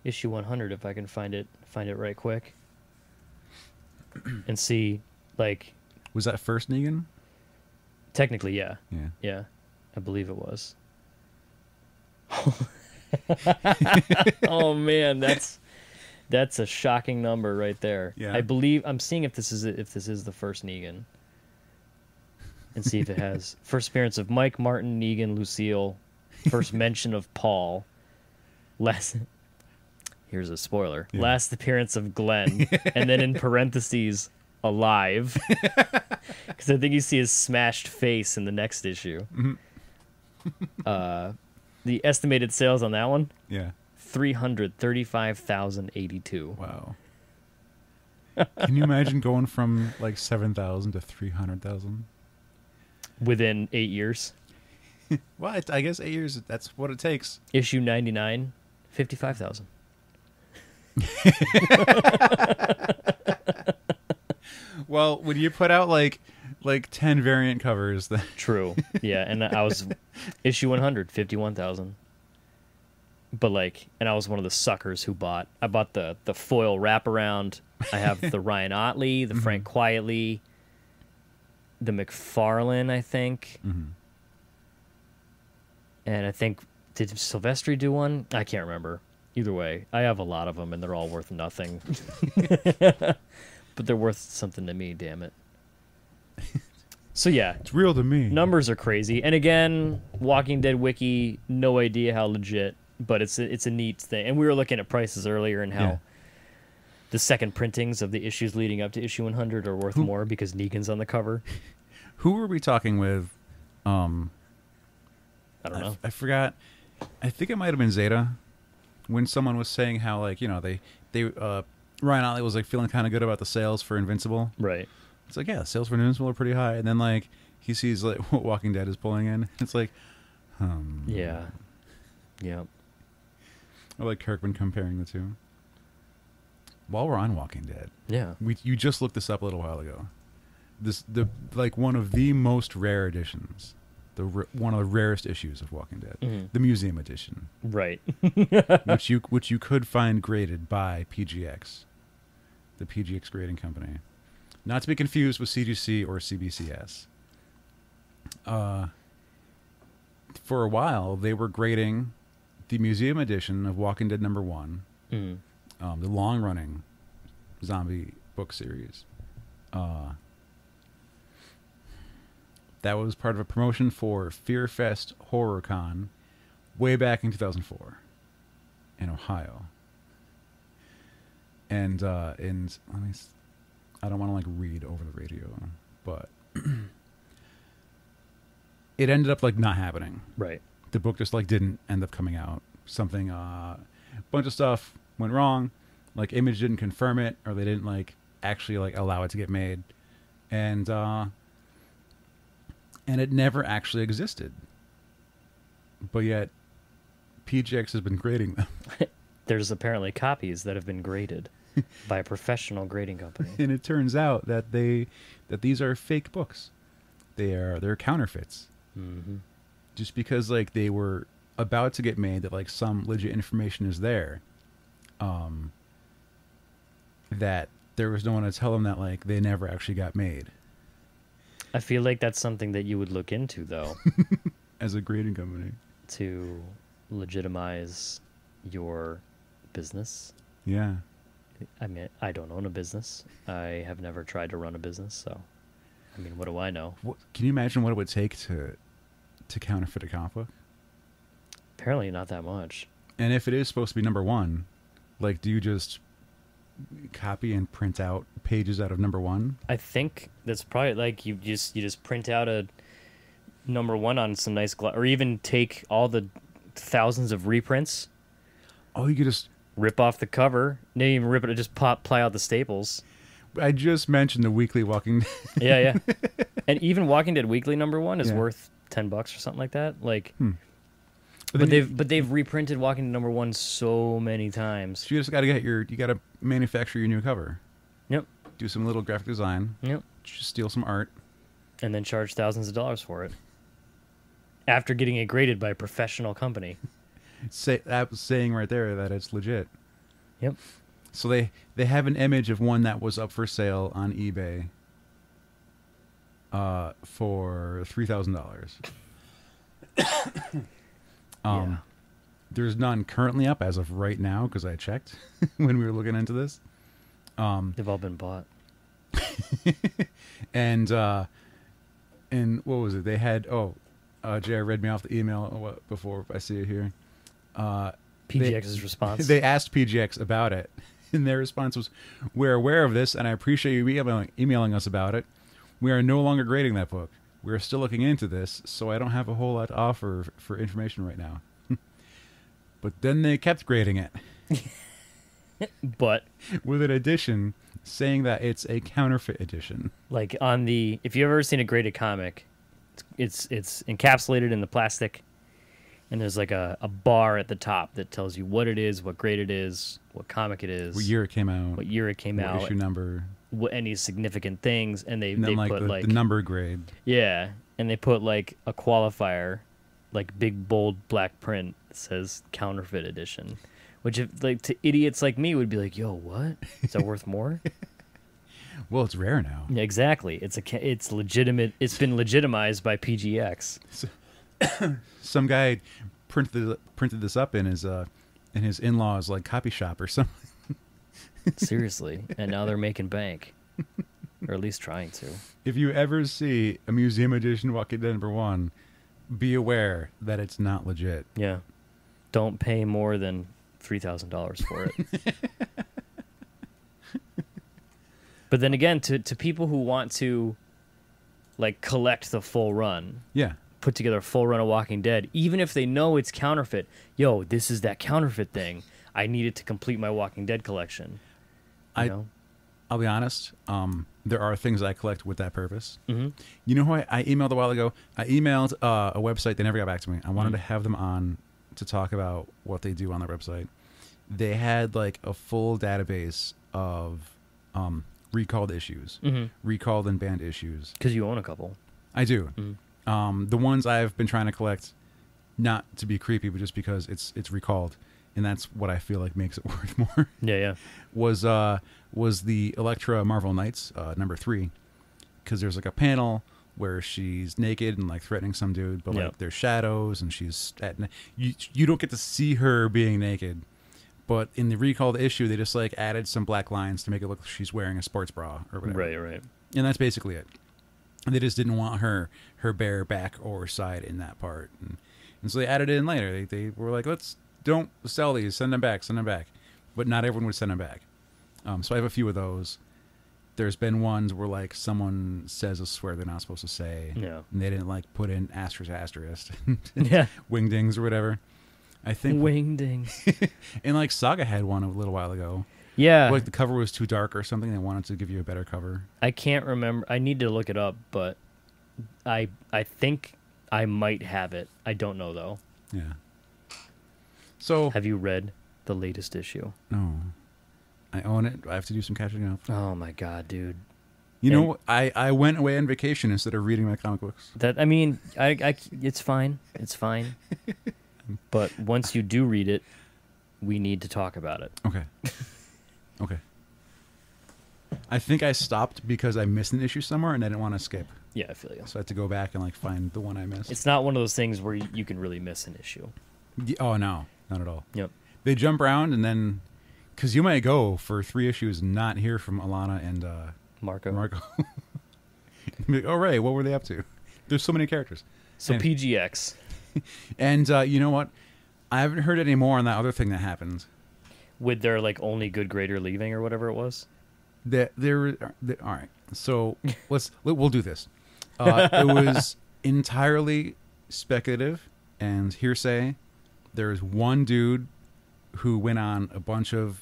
100 if I can find it right quick, and see, like, Was that first Negan? technically, yeah, Yeah. I believe it was. Oh man, that's a shocking number right there. Yeah. I believe I'm seeing if this is the first Negan, and see if it has first appearance of Mike, Martin, Negan, Lucille, first mention of Paul, last. Here's a spoiler. Yeah. Last appearance of Glenn, and then in parentheses, alive, because I think you see his smashed face in the next issue. Mm-hmm. The estimated sales on that one, Yeah. 335,082. Wow. Can you imagine going from like 7,000 to 300,000? Within 8 years. Well, I guess 8 years, that's what it takes. Issue 99, 55,000. Well, when you put out like 10 variant covers, then True. Yeah, and I was issue 100, 51,000. But like, and I was one of the suckers who bought the foil wraparound. I have the Ryan Otley, the Frank Quietly, the McFarlane, I think. Mhm. And I think, did Silvestri do one? I can't remember. Either way, I have a lot of them, and they're all worth nothing. But they're worth something to me, damn it. So yeah, It's real to me. numbers are crazy. And again, Walking Dead Wiki, no idea how legit, but it's a neat thing. And we were looking at prices earlier and how Yeah. the second printings of the issues leading up to issue 100 are worth more because Negan's on the cover. Who were we talking with? I don't know. I forgot. I think it might have been Zeta when someone was saying how like, you know, they Ryan Otley was like feeling kind of good about the sales for Invincible. Right. It's like, yeah, sales for Invincible are pretty high. And then like he sees like what Walking Dead is pulling in. It's like, Yeah. Yeah. I like Kirkman comparing the two. While we're on Walking Dead, Yeah. you just looked this up a little while ago. The one of the most rare editions, one of the rarest issues of Walking Dead, Mhm. the museum edition, Right. which you could find graded by PGX, the PGX grading company, not to be confused with CGC or CBCS. For a while, they were grading the museum edition of Walking Dead #1, Mhm. the long-running zombie book series. That was part of a promotion for FearFest HorrorCon way back in 2004 in Ohio. And let me, I don't want to like read over the radio, but it ended up like not happening. Right. The book just like didn't end up coming out. Something, a bunch of stuff went wrong. Like Image didn't confirm it, or they didn't like actually like allow it to get made, and it never actually existed. But yet, PGX has been grading them, There's apparently copies that have been graded by a professional grading company. and it turns out that these are fake books. They're counterfeits. Mm-hmm. Just because like they were about to get made, that like some legit information is there, that there was no one to tell them that like they never actually got made. I feel like that's something that you would look into, though, As a grading company. to legitimize your business. Yeah. I mean, I don't own a business. I have never tried to run a business, so I mean, what do I know? Can you imagine what it would take to counterfeit a comic book? Apparently not that much. And if it is supposed to be #1, like, do you just copy and print out pages out of #1? I think that's probably like you just print out a #1 on some nice or even take all the thousands of reprints, Oh, you could just... rip off the cover, not even rip it, just ply out the staples. I just mentioned the weekly Walking. Yeah. And even Walking Dead Weekly #1 is Yeah. worth $10 or something like that. Like, But then but they've reprinted Walking Dead #1 so many times. So you just got to you got to manufacture your new cover. Yep. Do some little graphic design. Yep. Just steal some art. And then charge thousands of dollars for it. After getting it graded by a professional company. That was saying right there that it's legit. Yep. So they have an image of one that was up for sale on eBay for $3,000. Yeah. There's none currently up as of right now because I checked when we were looking into this. They've all been bought. And what was it? They had Jay read me off the email before I see it here. PGX's response. They asked PGX about it, and their response was, "We're aware of this, and I appreciate you emailing us about it. We are no longer grading that book. We are still looking into this, so I don't have a whole lot to offer for information right now." But then they kept grading it. But with an edition saying that it's a counterfeit edition. like if you've ever seen a graded comic, it's encapsulated in the plastic, and there's like a bar at the top that tells you what it is, what grade it is, what comic it is, What year it came out. what issue number. what any significant things, and And then they put the number grade. yeah, and they put like a qualifier, like big bold black print that says counterfeit edition. Which, if like to idiots like me, would be like, "Yo, what? Is that worth more?" Well, it's rare now. Yeah, exactly. It's legitimate. It's been legitimized by PGX. Some guy printed this up in his in-laws like copy shop or something. Seriously, and now they're making bank, or at least trying to. If you ever see a museum edition Walking Dead #1, be aware that it's not legit. Yeah, don't pay more than $3,000 for it. But then again, to people who want to like collect the full run, Yeah. put together a full run of Walking Dead, even if they know it's counterfeit, yo, this is that counterfeit thing. I need it to complete my Walking Dead collection. You know? I'll be honest. There are things I collect with that purpose. Mm-hmm. You know who I emailed a while ago? I emailed a website. They never got back to me. I wanted to have them on to talk about what they do on their website. They had like a full database of recalled issues, recalled and banned issues. Because you own a couple. I do. The ones I've been trying to collect, not to be creepy, but just because it's recalled, and that's what I feel like makes it worth more. Yeah. Was the Elektra Marvel Knights #3, because there's like a panel where she's naked and like threatening some dude, but like there's shadows and she's you don't get to see her being naked. But in the recalled issue, they just like added some black lines to make it look like she's wearing a sports bra or whatever. Right. And that's basically it. And they just didn't want her bare back or side in that part. And so they added it in later. They were like, don't sell these, send them back. But not everyone would send them back. So I have a few of those. There's been ones where like someone says a swear they're not supposed to say. Yeah. And they didn't like put in asterisk. Yeah. Wingdings or whatever. I think Wingdings. and like Saga had one a little while ago. Yeah. Like the cover was too dark or something. They wanted to give you a better cover. I can't remember. I need to look it up, but I think I might have it. I don't know though. Yeah. So have you read the latest issue? No. I own it. I have to do some catching up. Oh my god, dude. You know, I went away on vacation instead of reading my comic books. I mean, it's fine. It's fine. But once you do read it, we need to talk about it. Okay. I think I stopped because I missed an issue somewhere and I didn't want to skip. Yeah, I feel you. So I had to go back and like find the one I missed. It's not one of those things where you can really miss an issue. Oh, no. Not at all. Yep. They jump around and then... Because you might go for 3 issues and not hear from Alana and Marco. Like, oh, right. What were they up to? There's so many characters. So PGX. And you know what? I haven't heard any more on that other thing that happened. With their like only good grader leaving or whatever it was. All right. So we'll do this. It was entirely speculative and hearsay. There's one dude who went on a bunch of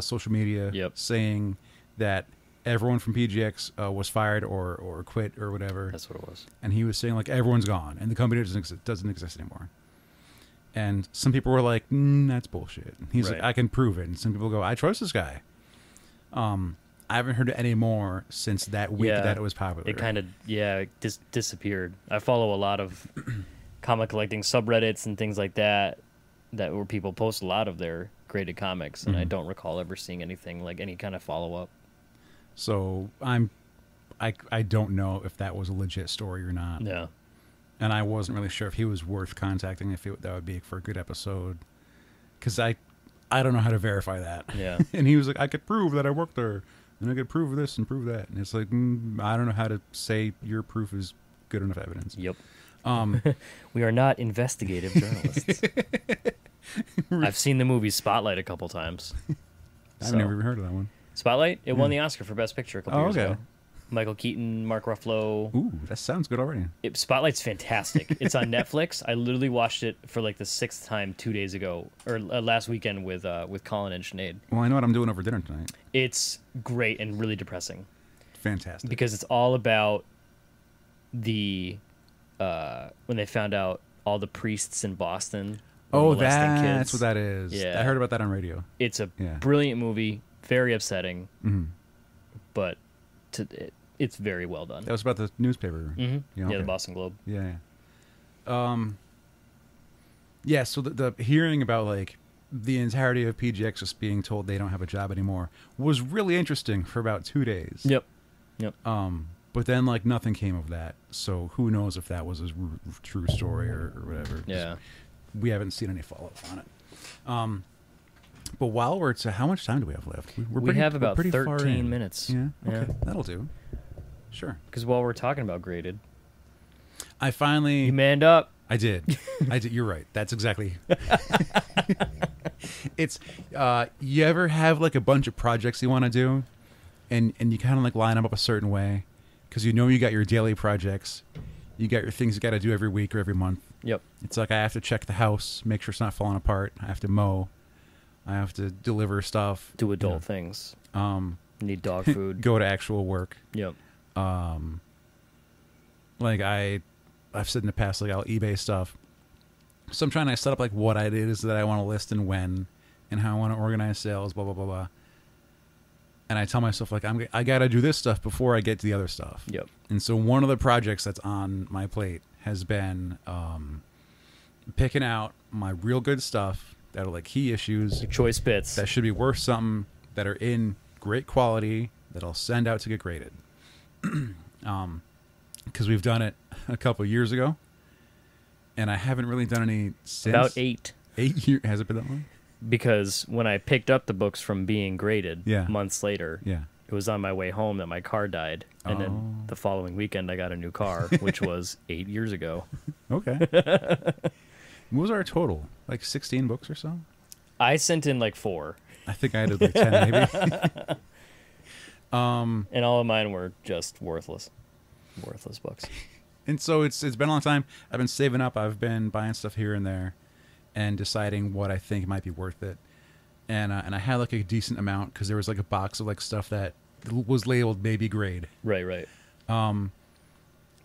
social media saying that everyone from PGX was fired or quit or whatever. That's what it was. And he was saying like everyone's gone and the company doesn't exist anymore. And some people were like, that's bullshit. And he's like, I can prove it. And some people go, I trust this guy. I haven't heard any more since that week that it was popular. It kind of disappeared. I follow a lot of comic collecting subreddits and things like that where people post a lot of their graded comics, and I don't recall ever seeing anything like any kind of follow up. So I don't know if that was a legit story or not. Yeah. And I wasn't really sure if he was worth contacting, if that would be for a good episode, because I don't know how to verify that. Yeah. And he was like, I could prove that I worked there, and I could prove this and prove that. And it's like, I don't know how to say your proof is good enough evidence. Yep. We are not investigative journalists. I've seen the movie Spotlight a couple times. I've never even heard of that one. Spotlight? It won the Oscar for Best Picture a couple years ago. Okay. Michael Keaton, Mark Ruffalo. Ooh, that sounds good already. Spotlight's fantastic. It's on Netflix. I literally watched it for like the 6th time 2 days ago, or last weekend with Colin and Sinead. Well, I know what I'm doing over dinner tonight. It's great and really depressing. Fantastic. Because it's all about the when they found out all the priests in Boston were molesting kids. That's what that is. Yeah. I heard about that on radio. It's a brilliant movie, very upsetting, but it's very well done. That was about the newspaper. The Boston Globe. Yeah. Yeah, so the hearing about like the entirety of PGX just being told they don't have a job anymore was really interesting for about 2 days. Yep. But then like nothing came of that. So who knows if that was a true story or whatever. Yeah. We haven't seen any follow-up on it. But while we're to how much time do we have left? We have about pretty 13 minutes. Yeah. Okay. That'll do. Sure. Because while we're talking about graded, I finally you manned up. I did. You're right. That's exactly. It's you ever have like a bunch of projects you want to do, and you kind of like line them up a certain way, because you know you got your daily projects, you got your things you got to do every week or every month. Yep. It's like I have to check the house, make sure it's not falling apart. I have to mow. I have to deliver stuff. Do adult things. Need dog food. Go to actual work. Yep. Like I've said in the past, like I'll eBay stuff. So I'm trying to set up like what it is that I want to list and when, and how I want to organize sales, blah, blah, blah, blah. And I tell myself like I got to do this stuff before I get to the other stuff. Yep. And so one of the projects that's on my plate has been picking out my real good stuff that are like key issues. Your choice bits. That should be worth something, that are in great quality, that I'll send out to get graded. Because we've done it a couple of years ago, and I haven't really done any since. About 8. 8 years? Has it been that long? Because when I picked up the books from being graded months later, it was on my way home that my car died. And then the following weekend, I got a new car, which was 8 years ago. Okay. What was our total? Like 16 books or so? I sent in like 4. I think I did like 10 maybe. And all of mine were just worthless books. And so it's been a long time. I've been saving up. I've been buying stuff here and there and deciding what I think might be worth it. And I had like a decent amount because there was like a box of like stuff that was labeled maybe grade. Right. And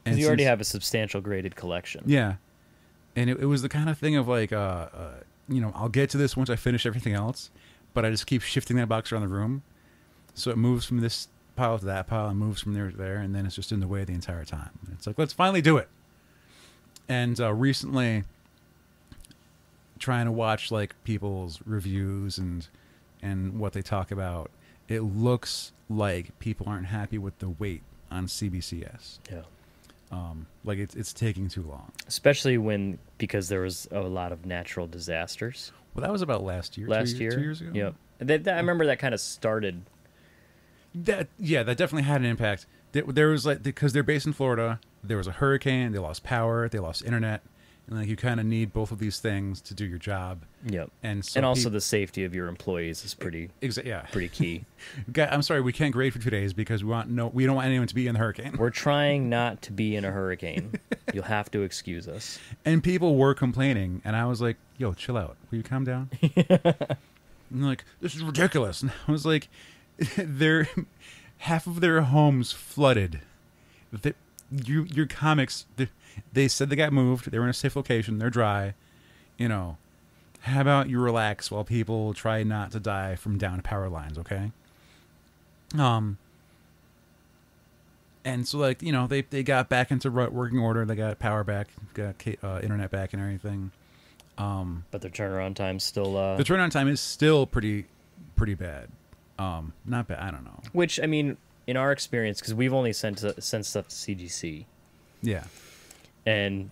you already have a substantial graded collection. Yeah. And it was the kind of thing of like, I'll get to this once I finish everything else, but I just keep shifting that box around the room. So it moves from this pile to that pile and moves from there to there, and then it's just in the way the entire time. It's like, let's finally do it. And recently, trying to watch like people's reviews and what they talk about, it looks like people aren't happy with the wait on CBCS. Yeah. Like it's taking too long. Especially because there was a lot of natural disasters. Well, that was about last year. 2 years ago. Yep. I remember that kind of started. That definitely had an impact. There was like, because they're based in Florida, there was a hurricane, they lost power, they lost internet, and like you kind of need both of these things to do your job. Yep. And also the safety of your employees is pretty key. I'm sorry, we can't grade for 2 days because we don't want anyone to be in the hurricane. We're trying not to be in a hurricane. You'll have to excuse us. And people were complaining, and I was like, "Yo, chill out. Will you calm down?" And like, this is ridiculous. And I was like, half of their homes flooded. Your comics, they said they got moved. They were in a safe location. They're dry. You know, how about you relax while people try not to die from downed power lines, okay? And so, like, you know, they got back into working order. They got power back, got internet back and everything. But their turnaround time's still... The turnaround time is still pretty bad. Not bad, I don't know. Which, I mean, in our experience, because we've only sent stuff to CGC. Yeah. And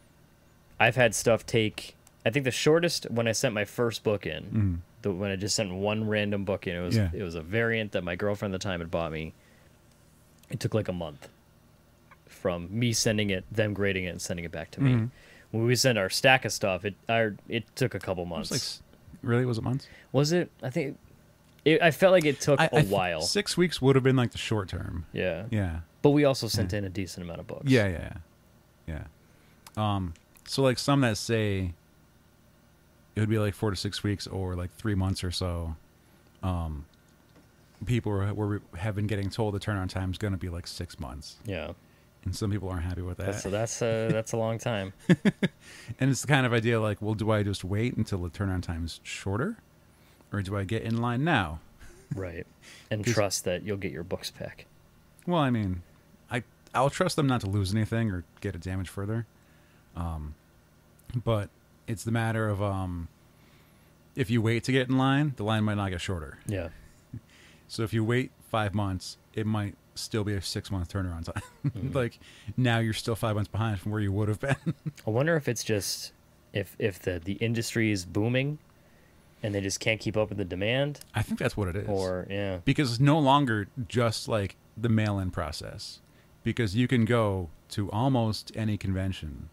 I've had stuff take... I think the shortest, when I sent my first book in, when I just sent one random book in, it was a variant that my girlfriend at the time had bought me. It took like a month from me sending it, them grading it, and sending it back to me. When we sent our stack of stuff, it took a couple months. It was really? Was it months? Was it? I think... I felt like it took a while. 6 weeks would have been like the short term. Yeah. Yeah. But we also sent in a decent amount of books. Yeah. So like some that say it would be like 4 to 6 weeks or like 3 months or so. People have been getting told the turnaround time is going to be like 6 months. Yeah. And some people aren't happy with that. So that's a long time. And it's the kind of idea like, well, do I just wait until the turnaround time is shorter? Or do I get in line now? Right. And trust that you'll get your books back. Well, I mean, I'll trust them not to lose anything or get it damaged further. But it's the matter of if you wait to get in line, the line might not get shorter. Yeah. So if you wait 5 months, it might still be a 6 month turnaround time. Like now you're still 5 months behind from where you would have been. I wonder if it's just if the industry is booming and they just can't keep up with the demand. I think that's what it is. Or, yeah. Because it's no longer just like the mail-in process. Because you can go to almost any convention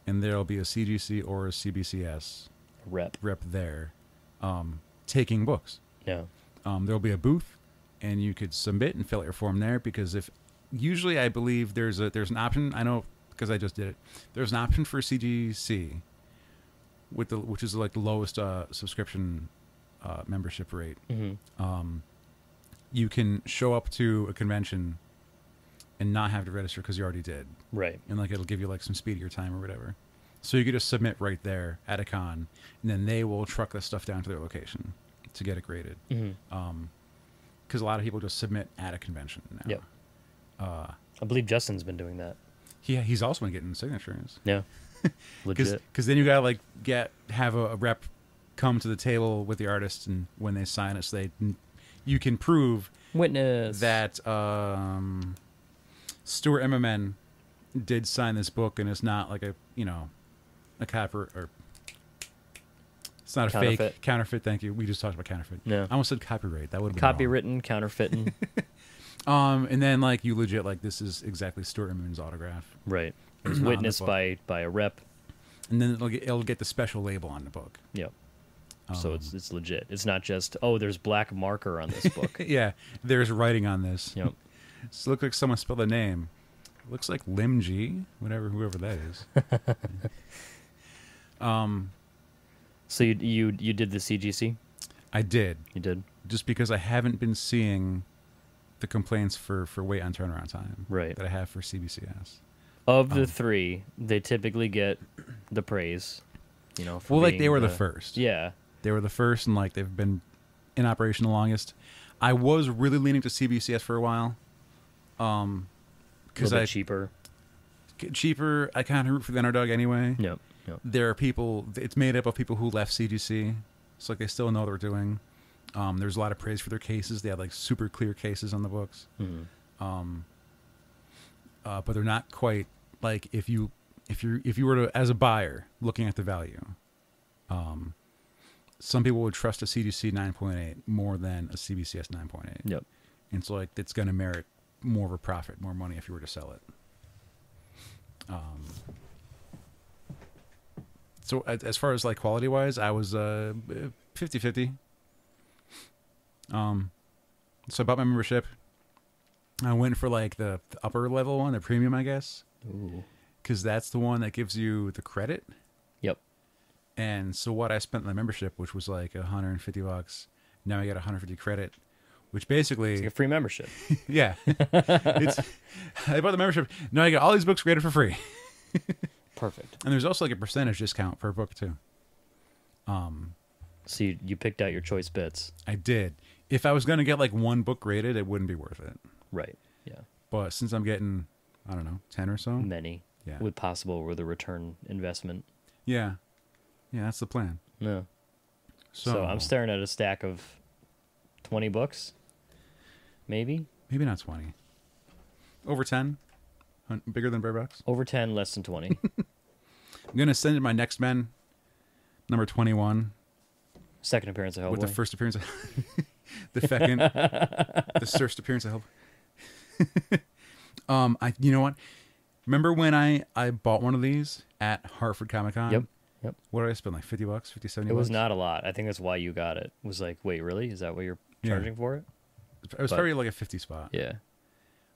and there'll be a CGC or a CBCS rep there taking books. Yeah. There'll be a booth and you could submit and fill out your form there because usually I believe there's an option. I know because I just did it. There's an option for CGC which is like the lowest subscription membership rate. You can show up to a convention and not have to register because you already did. Right. And like it'll give you like some speedier time or whatever. So you could just submit right there at a con, and then they will truck the stuff down to their location to get it graded. Because a lot of people just submit at a convention now. Yep. I believe Justin's been doing that. He's also been getting signatures. Yeah. Legit. Because then you gotta like have a rep come to the table with the artist, and when they sign it, so you can prove witness that Stuart MMN did sign this book, and it's not like a copy or it's not a fake counterfeit. Thank you. We just talked about counterfeit. Yeah. I almost said copyright. That would have been copywritten, counterfeiting. And then like you legit like this is exactly Stuart MMN's autograph. Right. It was witnessed by a rep. And then it'll get the special label on the book. Yep. So it's legit. It's not just, there's black marker on this book. Yeah, there's writing on this. Yep. So it looks like someone spelled the name. It looks like Lim G, whoever that is. So you did the CGC? I did. You did? Just because I haven't been seeing the complaints for wait on turnaround time that I have for CBCS. Of the three, they typically get the praise. Well, like they were the first. Yeah. They were the first, and like they've been in operation the longest. I was really leaning to CBCS for a while. Because cheaper. I kind of root for the underdog anyway. Yep. There are people. It's made up of people who left CGC, so like they still know what they're doing. There's a lot of praise for their cases. They had like super clear cases on the books. But they're not quite like if you were to, as a buyer looking at the value. Some people would trust a CGC 9.8 more than a CBCS 9.8. Yep. And so like it's going to merit more of a profit, more money if you were to sell it. So as far as like quality wise, I was 50-50. So I bought my membership. I went for like the upper level one, the premium, I guess. Ooh. Because that's the one that gives you the credit. Yep. And so what I spent on the membership, which was like $150, now I get 150 credit, which basically It's like a free membership. yeah, it's I bought the membership. No, I got all these books graded for free, Perfect. and there's also like a percentage discount per book too. So you picked out your choice bits. I did. If I was gonna get like one book graded, it wouldn't be worth it. Right. Yeah. But since I'm getting, I don't know, 10 or so. Many. Yeah. With possible with a return investment. Yeah, that's the plan. No. So, So I'm staring at a stack of 20 books. Maybe maybe not 20. Over 10. Bigger than Bear Box. over 10, less than 20. I'm gonna send it my Next Men, number 21, Second appearance of Hellboy. with the first appearance of the second, the first appearance of Hellboy. You know what? Remember when I bought one of these at Hartford Comic Con? Yep. What did I spend? Like $50, 50, 70 It was bucks? not a lot. I think that's why you got it. Was like, wait, really? Is that what you're charging for it? It was probably like a 50 spot. Yeah.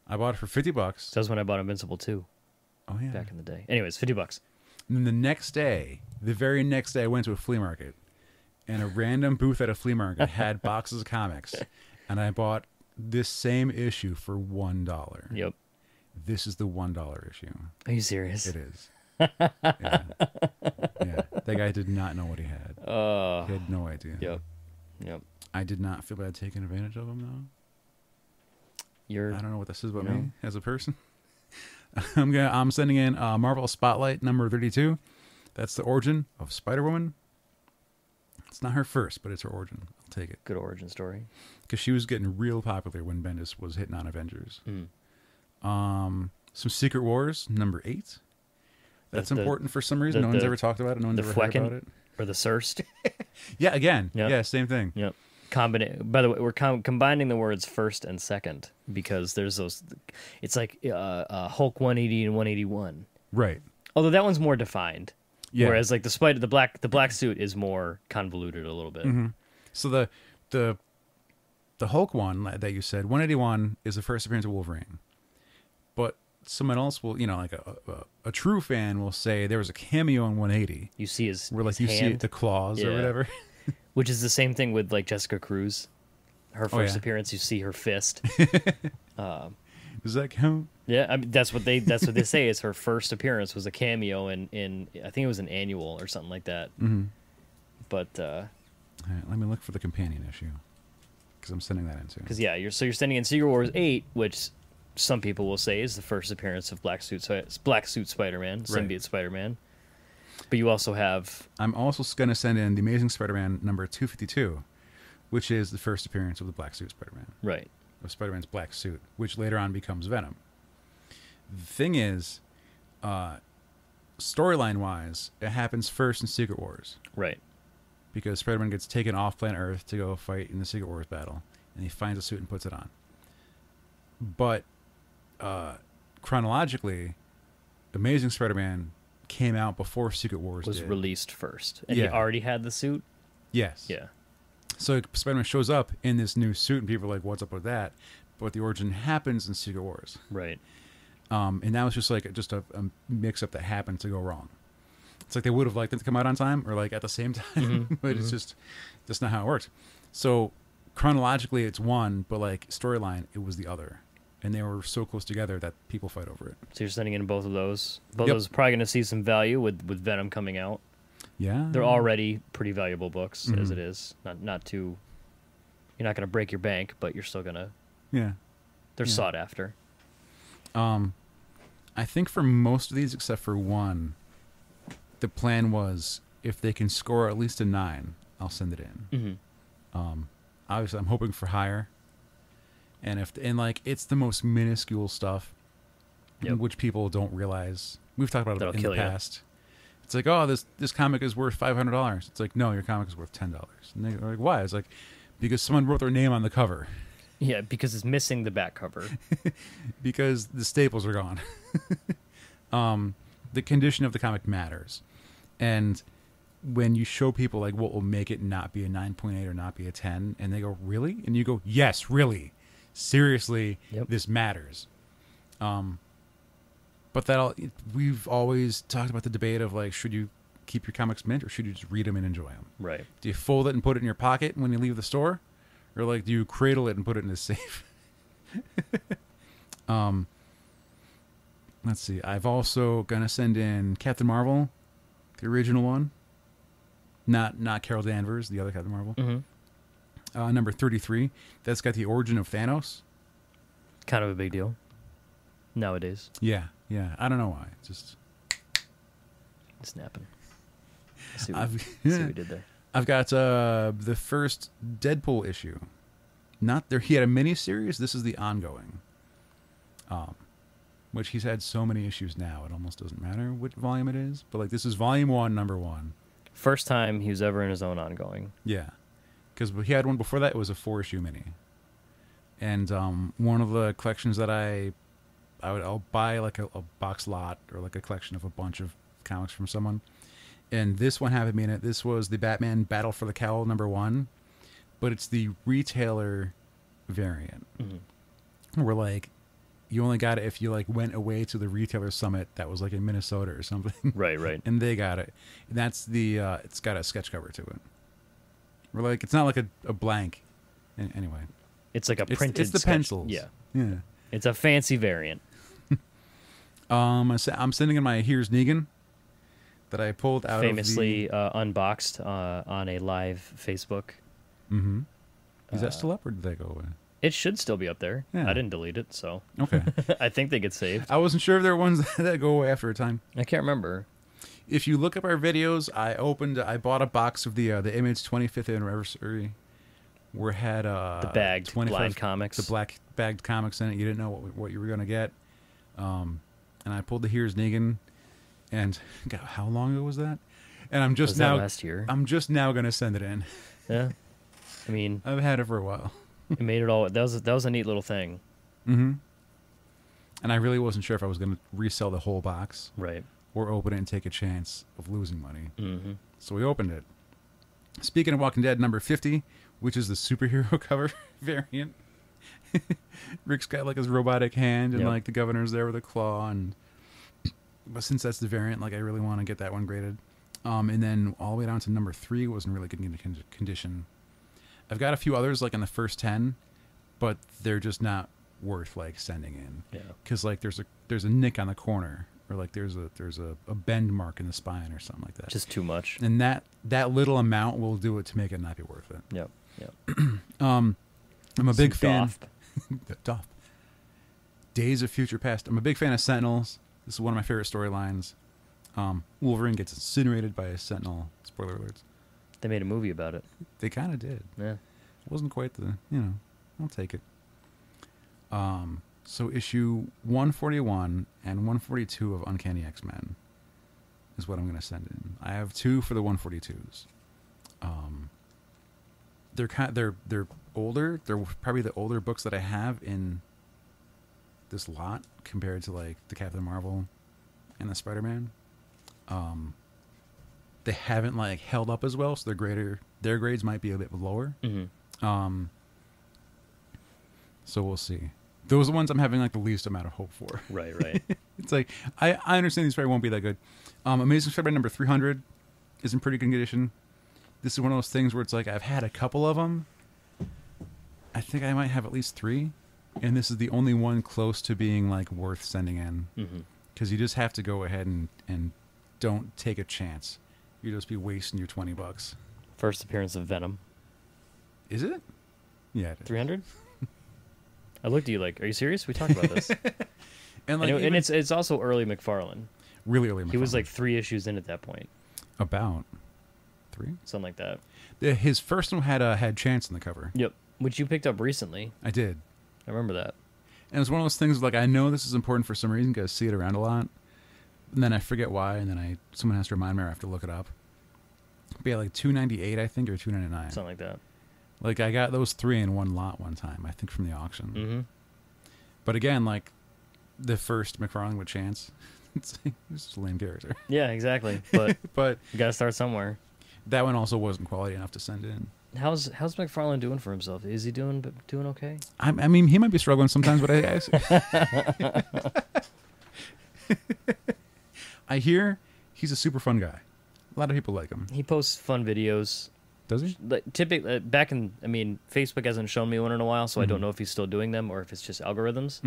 I bought it for $50. So that was when I bought Invincible 2 Oh yeah. back in the day. Anyways, $50. And then the next day, the very next day, I went to a flea market, and a random booth at a flea market had boxes of comics, and I bought this same issue for $1. Yep. This is the $1 issue. Are you serious? It is. Yeah. That guy did not know what he had. He had no idea. Yep. I did not feel bad taking advantage of him, though. You're I don't know what this says about No. me as a person. I'm sending in Marvel Spotlight number 32. That's the origin of Spider-Woman. It's not her first, but it's her origin. I'll take it. good origin story. Because she was getting real popular when Bendis was hitting on Avengers. Some Secret Wars number 8. That's The- important for some reason. No one's ever talked about it. No one's the ever heard Flecken? about it. Or the Surst. Yeah, again. Yep. Yeah, same thing. Yep. By the way, we're combining the words first and second because there's those. It's like Hulk 180 and 181. Right. Although that one's more defined. Yeah. Whereas like the black suit is more convoluted a little bit. So the Hulk one that you said, 181 is the first appearance of Wolverine. But someone else will, like a true fan will say there was a cameo in 180 You see his where like his you hand, see the claws or Yeah. whatever. which is the same thing with like Jessica Cruz. Her first yeah. appearance, you see her fist. Does that count? Yeah, I mean, that's what they say is her first appearance was a cameo in I think it was an annual or something like that. Mm-hmm. But All right, let me look for the companion issue because I'm sending that in too. because you're sending in Secret Wars 8, which some people will say is the first appearance of Black Suit Spider-Man, Symbiote Spider-Man. But you also have I'm also going to send in the Amazing Spider-Man number 252, which is the first appearance of the Black Suit Spider-Man. right. Of Spider-Man's black suit, which later on becomes Venom. The thing is, storyline-wise, it happens first in Secret Wars. Right. Because Spider-Man gets taken off planet Earth to go fight in the Secret Wars battle, and he finds a suit and puts it on. But chronologically, Amazing Spider-Man came out before Secret Wars Was did. released first. And he Yeah. already had the suit? Yes. Yeah. So Spider-Man shows up in this new suit, and people are like, what's up with that? But the origin happens in Secret Wars. Right. And that was just like a mix-up that happened to go wrong. It's like they would have liked it to come out on time or like at the same time, but it's just that's not how it works. So chronologically, it's one, but like storyline, it was the other, and they were so close together that people fight over it. So you're sending in both of those. Both Yep. of those are probably going to see some value with Venom coming out. Yeah, They're already pretty valuable books as it is. Not too. You're not going to break your bank, but you're still going to. yeah. They're sought after. I think for most of these, except for one, the plan was if they can score at least a 9, I'll send it in. Obviously, I'm hoping for higher. And it's the most minuscule stuff, Yep. which people don't realize. We've talked about That'll it in kill the ya. past. It's like, oh, this comic is worth $500. It's like, no, your comic is worth $10. And they're like, why? It's like, because someone wrote their name on the cover. Yeah, because it's missing the back cover. Because the staples are gone. The condition of the comic matters. And when you show people like what will make it not be a 9.8 or not be a 10, and they go, really? And you go, yes, really. Seriously, Yep. this matters. But we've always talked about the debate of like, should you keep your comics mint or should you just read them and enjoy them? Right. Do you fold it and put it in your pocket when you leave the store? Or like, do you cradle it and put it in a safe? Let's see. I've also gonna send in Captain Marvel, the original one. Not Carol Danvers, the other Captain Marvel. Mm-hmm. Number 33. That's got the origin of Thanos. Kind of a big deal nowadays. Yeah. I don't know why. Just snapping. See what we did there. I've got the first Deadpool issue. Not there. He had a mini series. This is the ongoing. Which he's had so many issues now, it almost doesn't matter what volume it is. But like, this is volume 1, number 1. First time he was ever in his own ongoing. Yeah, because he had one before that. It was a 4-issue mini. And one of the collections that I'll buy like a box lot or like a collection of a bunch of comics from someone. And this one happened to be in it. This was the Batman Battle for the Cowl number 1, but it's the retailer variant. Mm-hmm. Where like, you only got it if you like went away to the retailer summit that was like in Minnesota or something. Right. And they got it. And that's the it's got a sketch cover to it. We're like, it's not like a blank. Anyway, it's like a printed. It's the sketch. pencils. Yeah. It's a fancy variant. I'm sending in my Here's Negan that I pulled out famously unboxed on a live Facebook. Mm-hmm. Is that still up or did that go away? It should still be up there. Yeah. I didn't delete it, so okay. I think they get saved. I wasn't sure if there were ones that go away after a time. I can't remember. If you look up our videos, I bought a box of the Image 25th anniversary. Where had the bagged blind comics, the black bagged comics in it. You didn't know what you were gonna get. And I pulled the Here's Negan, and God, how long ago was that? And I'm just now last year. I'm just now gonna send it in. Yeah, I mean, I've had it for a while. It made it all. That was a neat little thing. Mm-hmm. And I really wasn't sure if I was going to resell the whole box, right, or open it and take a chance of losing money. Mm-hmm. So we opened it. Speaking of Walking Dead, number 50, which is the superhero cover variant. Rick's got like his robotic hand, and like the governor's there with a claw. But since that's the variant, like I really want to get that one graded. And then all the way down to number 3 was in really good condition. I've got a few others like in the first 10, but they're just not worth like sending in. Yeah. Because like there's a nick on the corner, or like there's a bend mark in the spine or something like that. Just too much. And that little amount will do it to make it not be worth it. Yep. I'm a big fan. Doff. Days of Future Past. I'm a big fan of Sentinels. This is one of my favorite storylines. Wolverine gets incinerated by a Sentinel. Spoiler alerts. They made a movie about it. They kind of did. Yeah. It wasn't quite I'll take it. So issue 141 and 142 of Uncanny X-Men is what I'm going to send in. I have 2 for the 142s. They're older. They're probably the older books that I have in this lot compared to like the Captain Marvel and the Spider-Man. They haven't like held up as well, so their grades might be a bit lower. Mm-hmm. So we'll see. Those are the ones I'm having like the least amount of hope for. Right. It's like I understand these probably won't be that good. Amazing Spider-Man number 300 is in pretty good condition. This is one of those things where it's like I've had a couple of them. I think I might have at least 3, and this is the only one close to being like worth sending in. Because you just have to go ahead and don't take a chance. You'd just be wasting your $20. First appearance of Venom. Is it? Yeah, it is. 300. I looked at you like, are you serious? We talked about this. And like, and it's also early McFarlane. Really early. He was like 3 issues in at that point. About 3, something like that. His first one had Chance on the cover. Yep, which you picked up recently. I did. I remember that. And it was one of those things like I know this is important for some reason because I see it around a lot, and then I forget why, and then someone has to remind me or I have to look it up. But yeah, like $2.98 I think, or $2.99, something like that. Like I got those 3 in one lot one time, I think from the auction. Mm-hmm. But again, like the first McFarlane with Chance, it's just a lame character. Yeah, exactly. But but you got to start somewhere. That one also wasn't quality enough to send in. How's McFarlane doing for himself? Is he doing okay? I mean, he might be struggling sometimes, but I hear he's a super fun guy. A lot of people like him. He posts fun videos. Does he? Like, typically, Facebook hasn't shown me one in a while, so I don't know if he's still doing them or if it's just algorithms.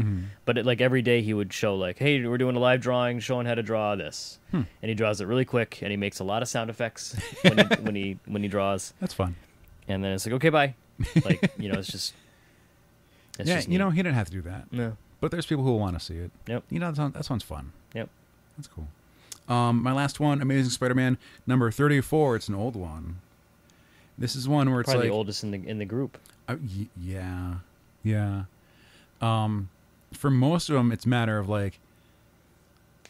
But like every day he would show like, hey, we're doing a live drawing, showing how to draw this, and he draws it really quick, and he makes a lot of sound effects when he draws. That's fun. And then it's like, okay, bye. Like, it's just. It's Yeah, just he neat. didn't have to do that. No. But there's people who will want to see it. Yep. That sounds fun. Yep. That's cool. My last one, Amazing Spider-Man number 34. It's an old one. This is one where it's Probably like the oldest in the group. yeah. For most of them, it's a matter of like,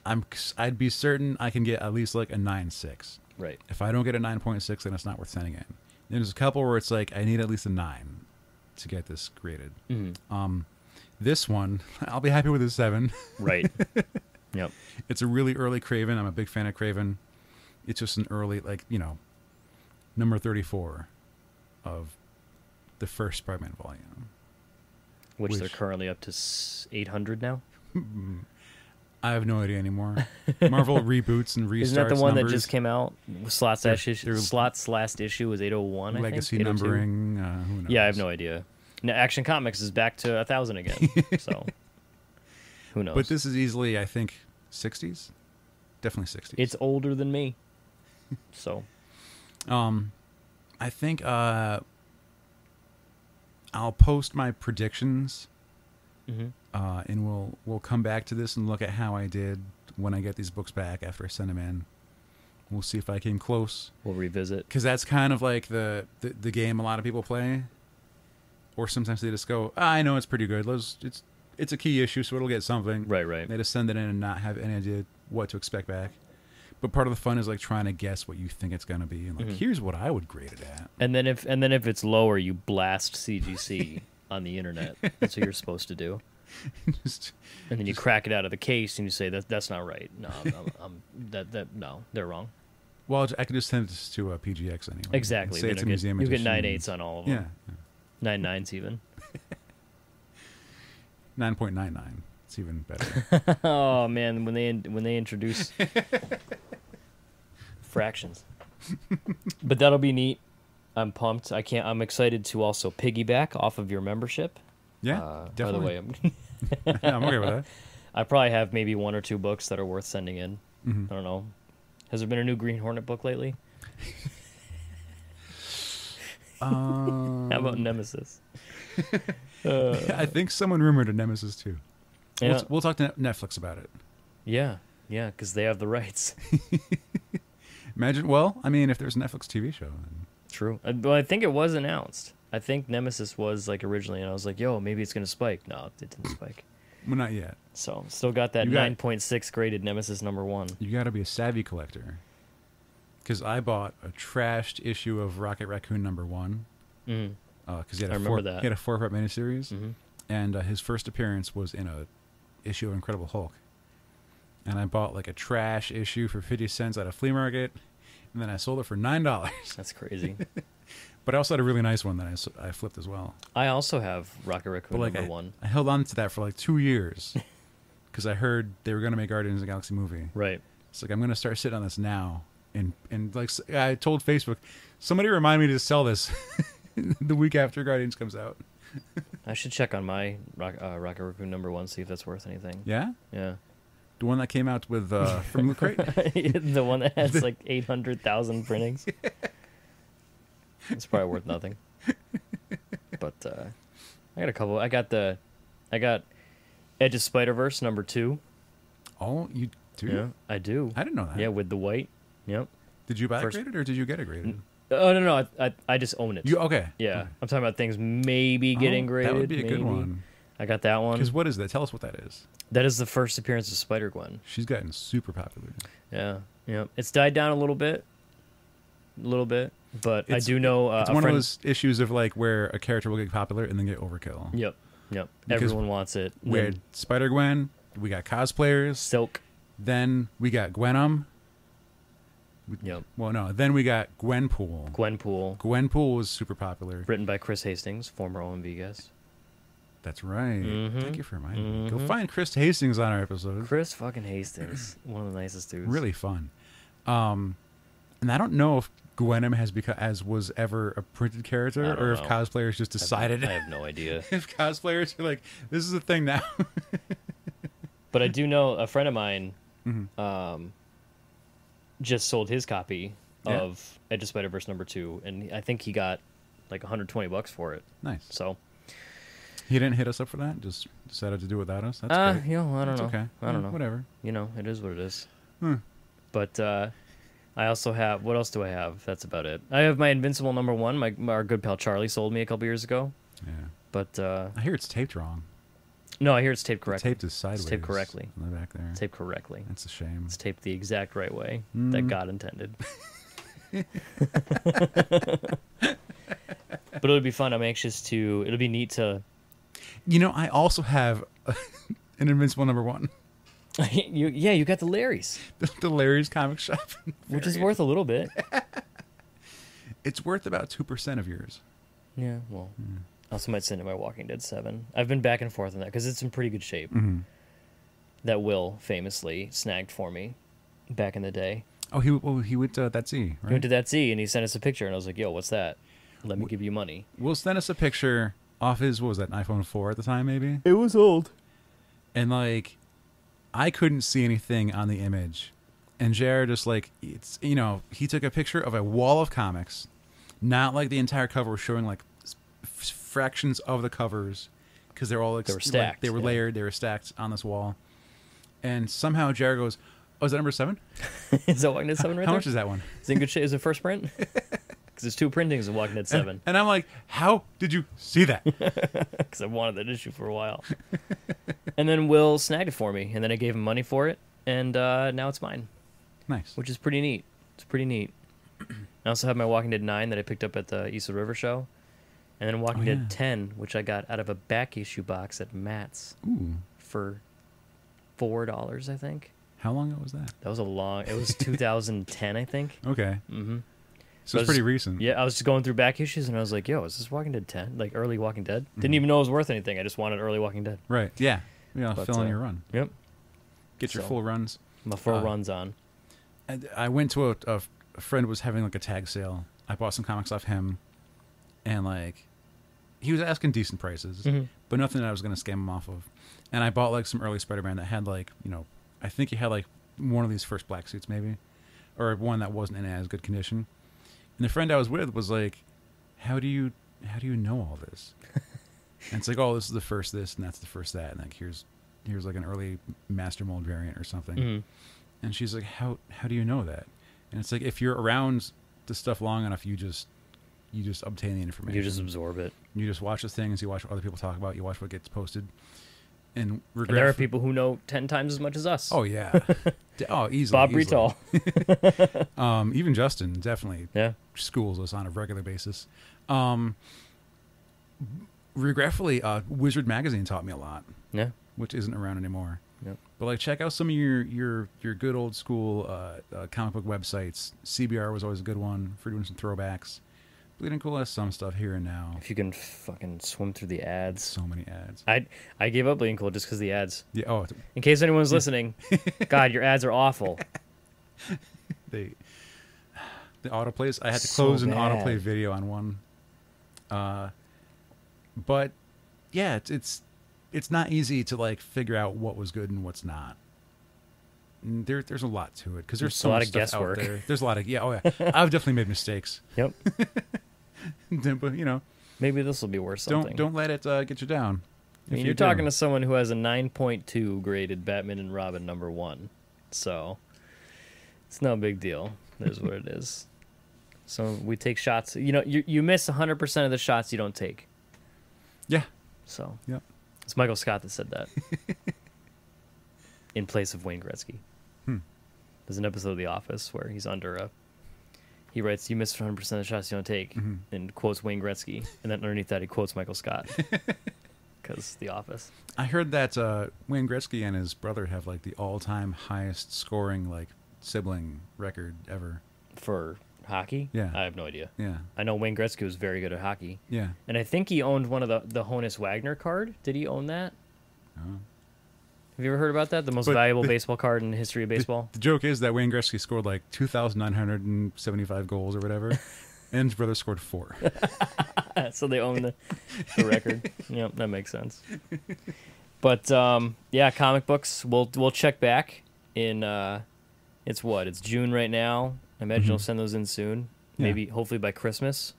I'd be certain I can get at least like a 9.6. Right. If I don't get a 9.6, then it's not worth sending in. There's a couple where it's like I need at least a 9 to get this graded. This one, I'll be happy with a 7. Right. Yep. It's a really early Craven. I'm a big fan of Craven. It's just an early, number 34 of the first Spider-Man volume. Which they're currently up to 800 now. I have no idea anymore. Marvel reboots and restarts. Isn't that the one numbers. that just came out? Slot's last issue was 801, Legacy I think. 802? numbering. Who knows? Yeah, I have no idea. Now, Action Comics is back to 1,000 again. So, who knows? But this is easily, I think, 60s. Definitely 60s. It's older than me. So. I think I'll post my predictions, and we'll come back to this and look at how I did when I get these books back after I send them in. We'll see if I came close. We'll revisit. Because that's kind of like the game a lot of people play. Or sometimes they just go, I know it's pretty good. It's a key issue, so it'll get something. Right. They just send it in and not have any idea what to expect back. But part of the fun is like trying to guess what you think it's going to be, and like here's what I would grade it at. And then if it's lower, you blast CGC on the internet. That's what you're supposed to do. And then you crack it out of the case and you say that's not right. No, no, they're wrong. Well, I could just send this to a PGX anyway. Exactly. Say it's a museum you get edition. 9.8s on all of them. Yeah. 9.9s even. 9.99. It's even better. Oh man, when they introduce fractions. But that'll be neat. I'm pumped. I'm excited to also piggyback off of your membership. Yeah, definitely. By the way, Yeah, I'm okay with that. I probably have maybe 1 or 2 books that are worth sending in. I don't know. Has there been a new Green Hornet book lately? How about Nemesis? I think someone rumored a Nemesis too. Yeah. We'll talk to Netflix about it. Yeah, because they have the rights. Imagine, well, I mean, if there's a Netflix TV show. Then... True. But I think it was announced. I think Nemesis was like originally, and I was like, yo, maybe it's going to spike. No, it didn't spike. Well, not yet. So, still got that 9.6 graded Nemesis #1. You got to be a savvy collector. Because I bought a trashed issue of Rocket Raccoon #1. Because he had a 4-part miniseries. And his first appearance was in a issue of Incredible Hulk. And I bought like a trash issue for 50 cents at a flea market. And then I sold it for $9. That's crazy. But I also had a really nice one that I flipped as well. I also have Rocket Raccoon #1. I held on to that for like 2 years. Because I heard they were going to make Guardians of the Galaxy movie. Right. It's like, I'm going to start sitting on this now. And like I told Facebook, somebody remind me to sell this the week after Guardians comes out. I should check on my Rocket Raccoon #1, see if that's worth anything. Yeah? Yeah. The one that came out with from Loot Crate? The one that has like 800,000 printings. It's probably worth nothing. But I got a couple. I got Edge of Spider-Verse #2. Oh, you do? Yeah, I do. I didn't know that. Yeah, with the white. Yep. Did you buy it graded or did you get it graded? Oh no, I just own it. Okay. Yeah, okay. I'm talking about things maybe getting graded. That would be a good one. I got that one. Because what is that? Tell us what that is. That is the first appearance of Spider-Gwen. She's gotten super popular. Yeah. It's died down a little bit. But I do know it's one of those issues of like where a character will get popular and then get overkill. Yep. Everyone wants it. We had Spider-Gwen. We got cosplayers. Silk. Then we got Gwenom. Yep. Well, no. Then we got Gwenpool. Gwenpool was super popular. Written by Chris Hastings, former OMV guest. That's right. Thank you for reminding me. Go find Chris Hastings on our episode. Chris fucking Hastings. One of the nicest dudes. Really fun. And I don't know if Gwenem has become as was ever a printed character, I don't or if know. cosplayers just decided. I have no idea. If cosplayers are like, this is a thing now. But I do know a friend of mine Mhm. just sold his copy Yeah. of Edge of Spider-Verse #2, and I think he got like $120 for it. Nice. So, He didn't hit us up for that. Just decided to do it without us. That's great. you know, I don't That's know. okay. I don't Yeah, know. Whatever. You know, it is what it is. Hmm. But I also have. What else do I have? That's about it. I have my Invincible #1. Our good pal Charlie sold me a couple years ago. Yeah. But I hear it's taped wrong. no, I hear it's taped The correctly. tape is sideways. It's taped correctly. On the back there. It's taped correctly. That's a shame. It's taped the exact right way that Mm. God intended. But it'll be fun. I'm anxious to. It'll be neat to. You know, I also have an Invincible #1. You got the Larry's, The Larry's comic shop. which is worth a little bit. It's worth about 2% of yours. Yeah, well, Hmm. I also might send it my Walking Dead 7. I've been back and forth on that because it's in pretty good shape. Mm-hmm. That Will famously snagged for me back in the day. Oh, he went to that Z, right? He went to that Z and he sent us a picture, and I was like, "Yo, what's that? Let me give you money." Will send us a picture off his, what was that, iPhone 4 at the time, maybe? It was old. And, like, I couldn't see anything on the image. And Jared just, like, it's, you know, he took a picture of a wall of comics, not like the entire cover was showing, like, fractions of the covers, because they're all, like, They were stacked, they were yeah. layered, they were stacked on this wall. And somehow Jared goes, oh, is that #7? Is that Walking Dead 7 right How there? much is that one? Is it in good shape? Is it first print? Because there's 2 printings of Walking Dead 7. And I'm like, how did you see that? Because I've wanted that issue for a while. And then Will snagged it for me, and then I gave him money for it, and now it's mine, Nice. which is pretty neat. It's pretty neat. I also have my Walking Dead 9 that I picked up at the East River show, and then Walking Oh, Dead yeah. 10, which I got out of a back issue box at Matt's Ooh. for $4, I think. How long ago was that? That was it was 2010, I think. Okay. Mm-hmm. So it's pretty recent. Yeah, I was just going through back issues, and I was like, yo, is this Walking Dead 10? Like, early Walking Dead? Didn't even know it was worth anything. I just wanted early Walking Dead. Right. Yeah. But, Fill in your run. Yep. Get your So- full runs. My 4 Uh, runs on. And I went to a friend was having like a tag sale. I bought some comics off him, and like he was asking decent prices, Mhm. but nothing that I was going to scam him off of. And I bought like some early Spider-Man that had like, you know, I think he had like one of these first black suits maybe, or one that wasn't in as good condition. And the friend I was with was like, how do you know all this? And it's like, oh, this is the first this, and that's the first that, and like here's like an early master mold variant or something. Mhm. And she's like, how do you know that? And it's like, if you're around the stuff long enough, you just obtain the information. You just absorb it. You just watch the things, you watch what other people talk about, you watch what gets posted. And And there are people who know 10 times as much as us. Oh yeah. Oh, easily. Bob easily. Bretall. Even Justin definitely Yeah. schools us on a regular basis. Regretfully, Wizard Magazine taught me a lot, Yeah. which isn't around anymore. Yep. But like, check out some of your good old school comic book websites. CBR was always a good one for doing some throwbacks. Bleeding Cool has some stuff here and now. If you can fucking swim through the ads. So many ads. I gave up Bleeding Cool just because the ads. Yeah. Oh, In case anyone's listening, God, your ads are awful. the autoplays. I had to So close an bad. autoplay video on one. But yeah, it's not easy to like figure out what was good and what's not. And there's a lot to it because there's so a lot much of stuff out guesswork. there. There's a lot of I've definitely made mistakes. Yep. But you know, Maybe this will be worth something. don't let it get you down. I mean, you're talking to someone who has a 9.2 graded Batman and Robin #1, so it's no big deal. It is what it is. So we take shots. You know, you miss 100% of the shots you don't take. Yeah. So Yep. it's Michael Scott that said that in place of Wayne Gretzky. Hmm. There's an episode of The Office where he's under a. He writes, "You miss 100% of the shots you don't take," Mhm. and quotes Wayne Gretzky, and then underneath that he quotes Michael Scott because The Office. I heard that Wayne Gretzky and his brother have like the all-time highest scoring like sibling record ever. For hockey? Yeah. I have no idea. Yeah. I know Wayne Gretzky was very good at hockey. Yeah. And I think he owned one of the Honus Wagner card. Did he own that? Oh. Have you ever heard about that? The most But valuable baseball card in the history of baseball? The joke is that Wayne Gretzky scored like 2,975 goals or whatever, and his brother scored 4. So they own the record. Yep, that makes sense. But yeah, comic books. We'll check back in. It's June right now. I imagine you'll send those in soon. Yeah. Maybe hopefully by Christmas.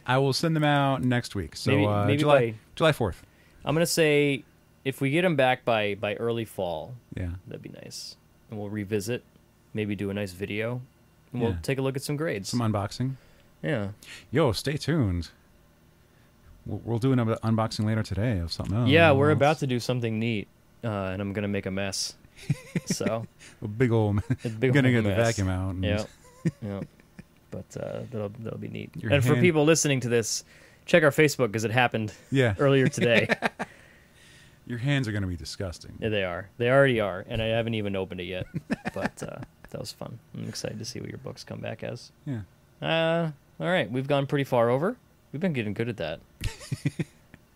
I will send them out next week. So Maybe July 4th. I'm gonna say if we get them back by early fall, Yeah. that'd be nice, and we'll revisit. Maybe do a nice video, and we'll Yeah. take a look at some grades. Some unboxing. Yeah. Yo, stay tuned. We'll do an unboxing later today of something else. Yeah, we're about to do something neat, and I'm gonna make a mess. So a big old. it's a big gonna old get the mess. vacuum out. And Yeah, yeah. But that'll be neat. Your And for hand- people listening to this, check our Facebook because it happened Yeah. earlier today. Your hands are gonna be disgusting. Yeah, they are. They already are, and I haven't even opened it yet. But that was fun. I'm excited to see what your books come back as. Yeah. All right, we've gone pretty far over. We've been getting good at that.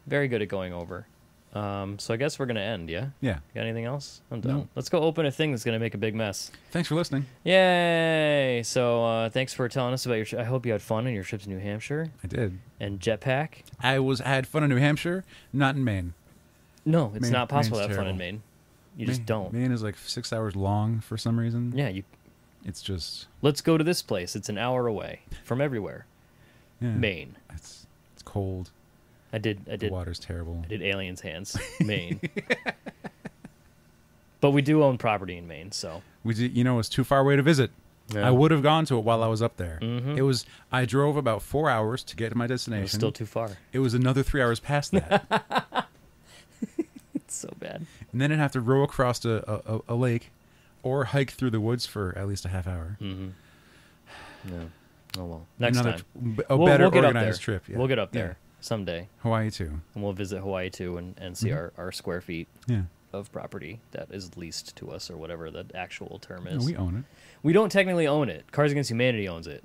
Very good at going over. So I guess we're gonna end. Yeah. Yeah. Got anything else? I'm done. No. Let's go open a thing that's gonna make a big mess. Thanks for listening. Yay! So thanks for telling us about your. I hope you had fun in your trips to New Hampshire I did. and jetpack. I had fun in New Hampshire, not in Maine. No, it's Maine- not possible to Maine's have fun in terrible. Maine. You just don't. Maine is like 6 hours long for some reason. Yeah, you. It's just. Let's go to this place. It's an hour away from everywhere. Yeah. Maine. It's cold. I did. The water's terrible. I did Aliens Hands, Maine. But we do own property in Maine, so. We did, it's too far away to visit. Yeah. I would have gone to it while I was up there. Mhm. I drove about 4 hours to get to my It destination. was still too far. It was another 3 hours past that. It's so bad. And then I'd have to row across a lake or hike through the woods for at least a half hour. Mm-hmm. Yeah. Oh well. Next time. A We'll better get up organized there. trip. Yeah. We'll get up Yeah. there someday, Hawaii too. and we'll visit Hawaii too, and see our square feet Yeah. of property that is leased to us, or whatever the actual term No, is. we own it. We don't technically own it. Cards Against Humanity owns it.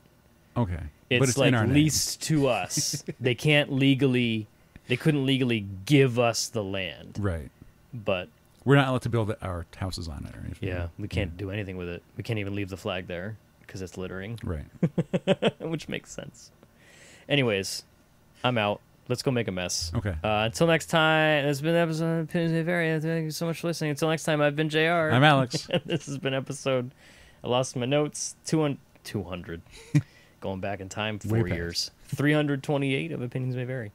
Okay. It's, But it's like in our name. leased to us. They couldn't legally give us the land, Right. but We're not allowed to build our houses on it or anything. yeah, we can't do anything with it. We can't even leave the flag there because it's littering, Right. which makes sense. Anyways, I'm out. Let's go make a mess. Okay. Until next time, this has been an episode of Opinions May Vary. Thank you so much for listening. Until next time, I've been JR. I'm Alex. This has been episode, I lost my notes, 200. Going back in time, Way 4 past. years. 328 of Opinions May Vary.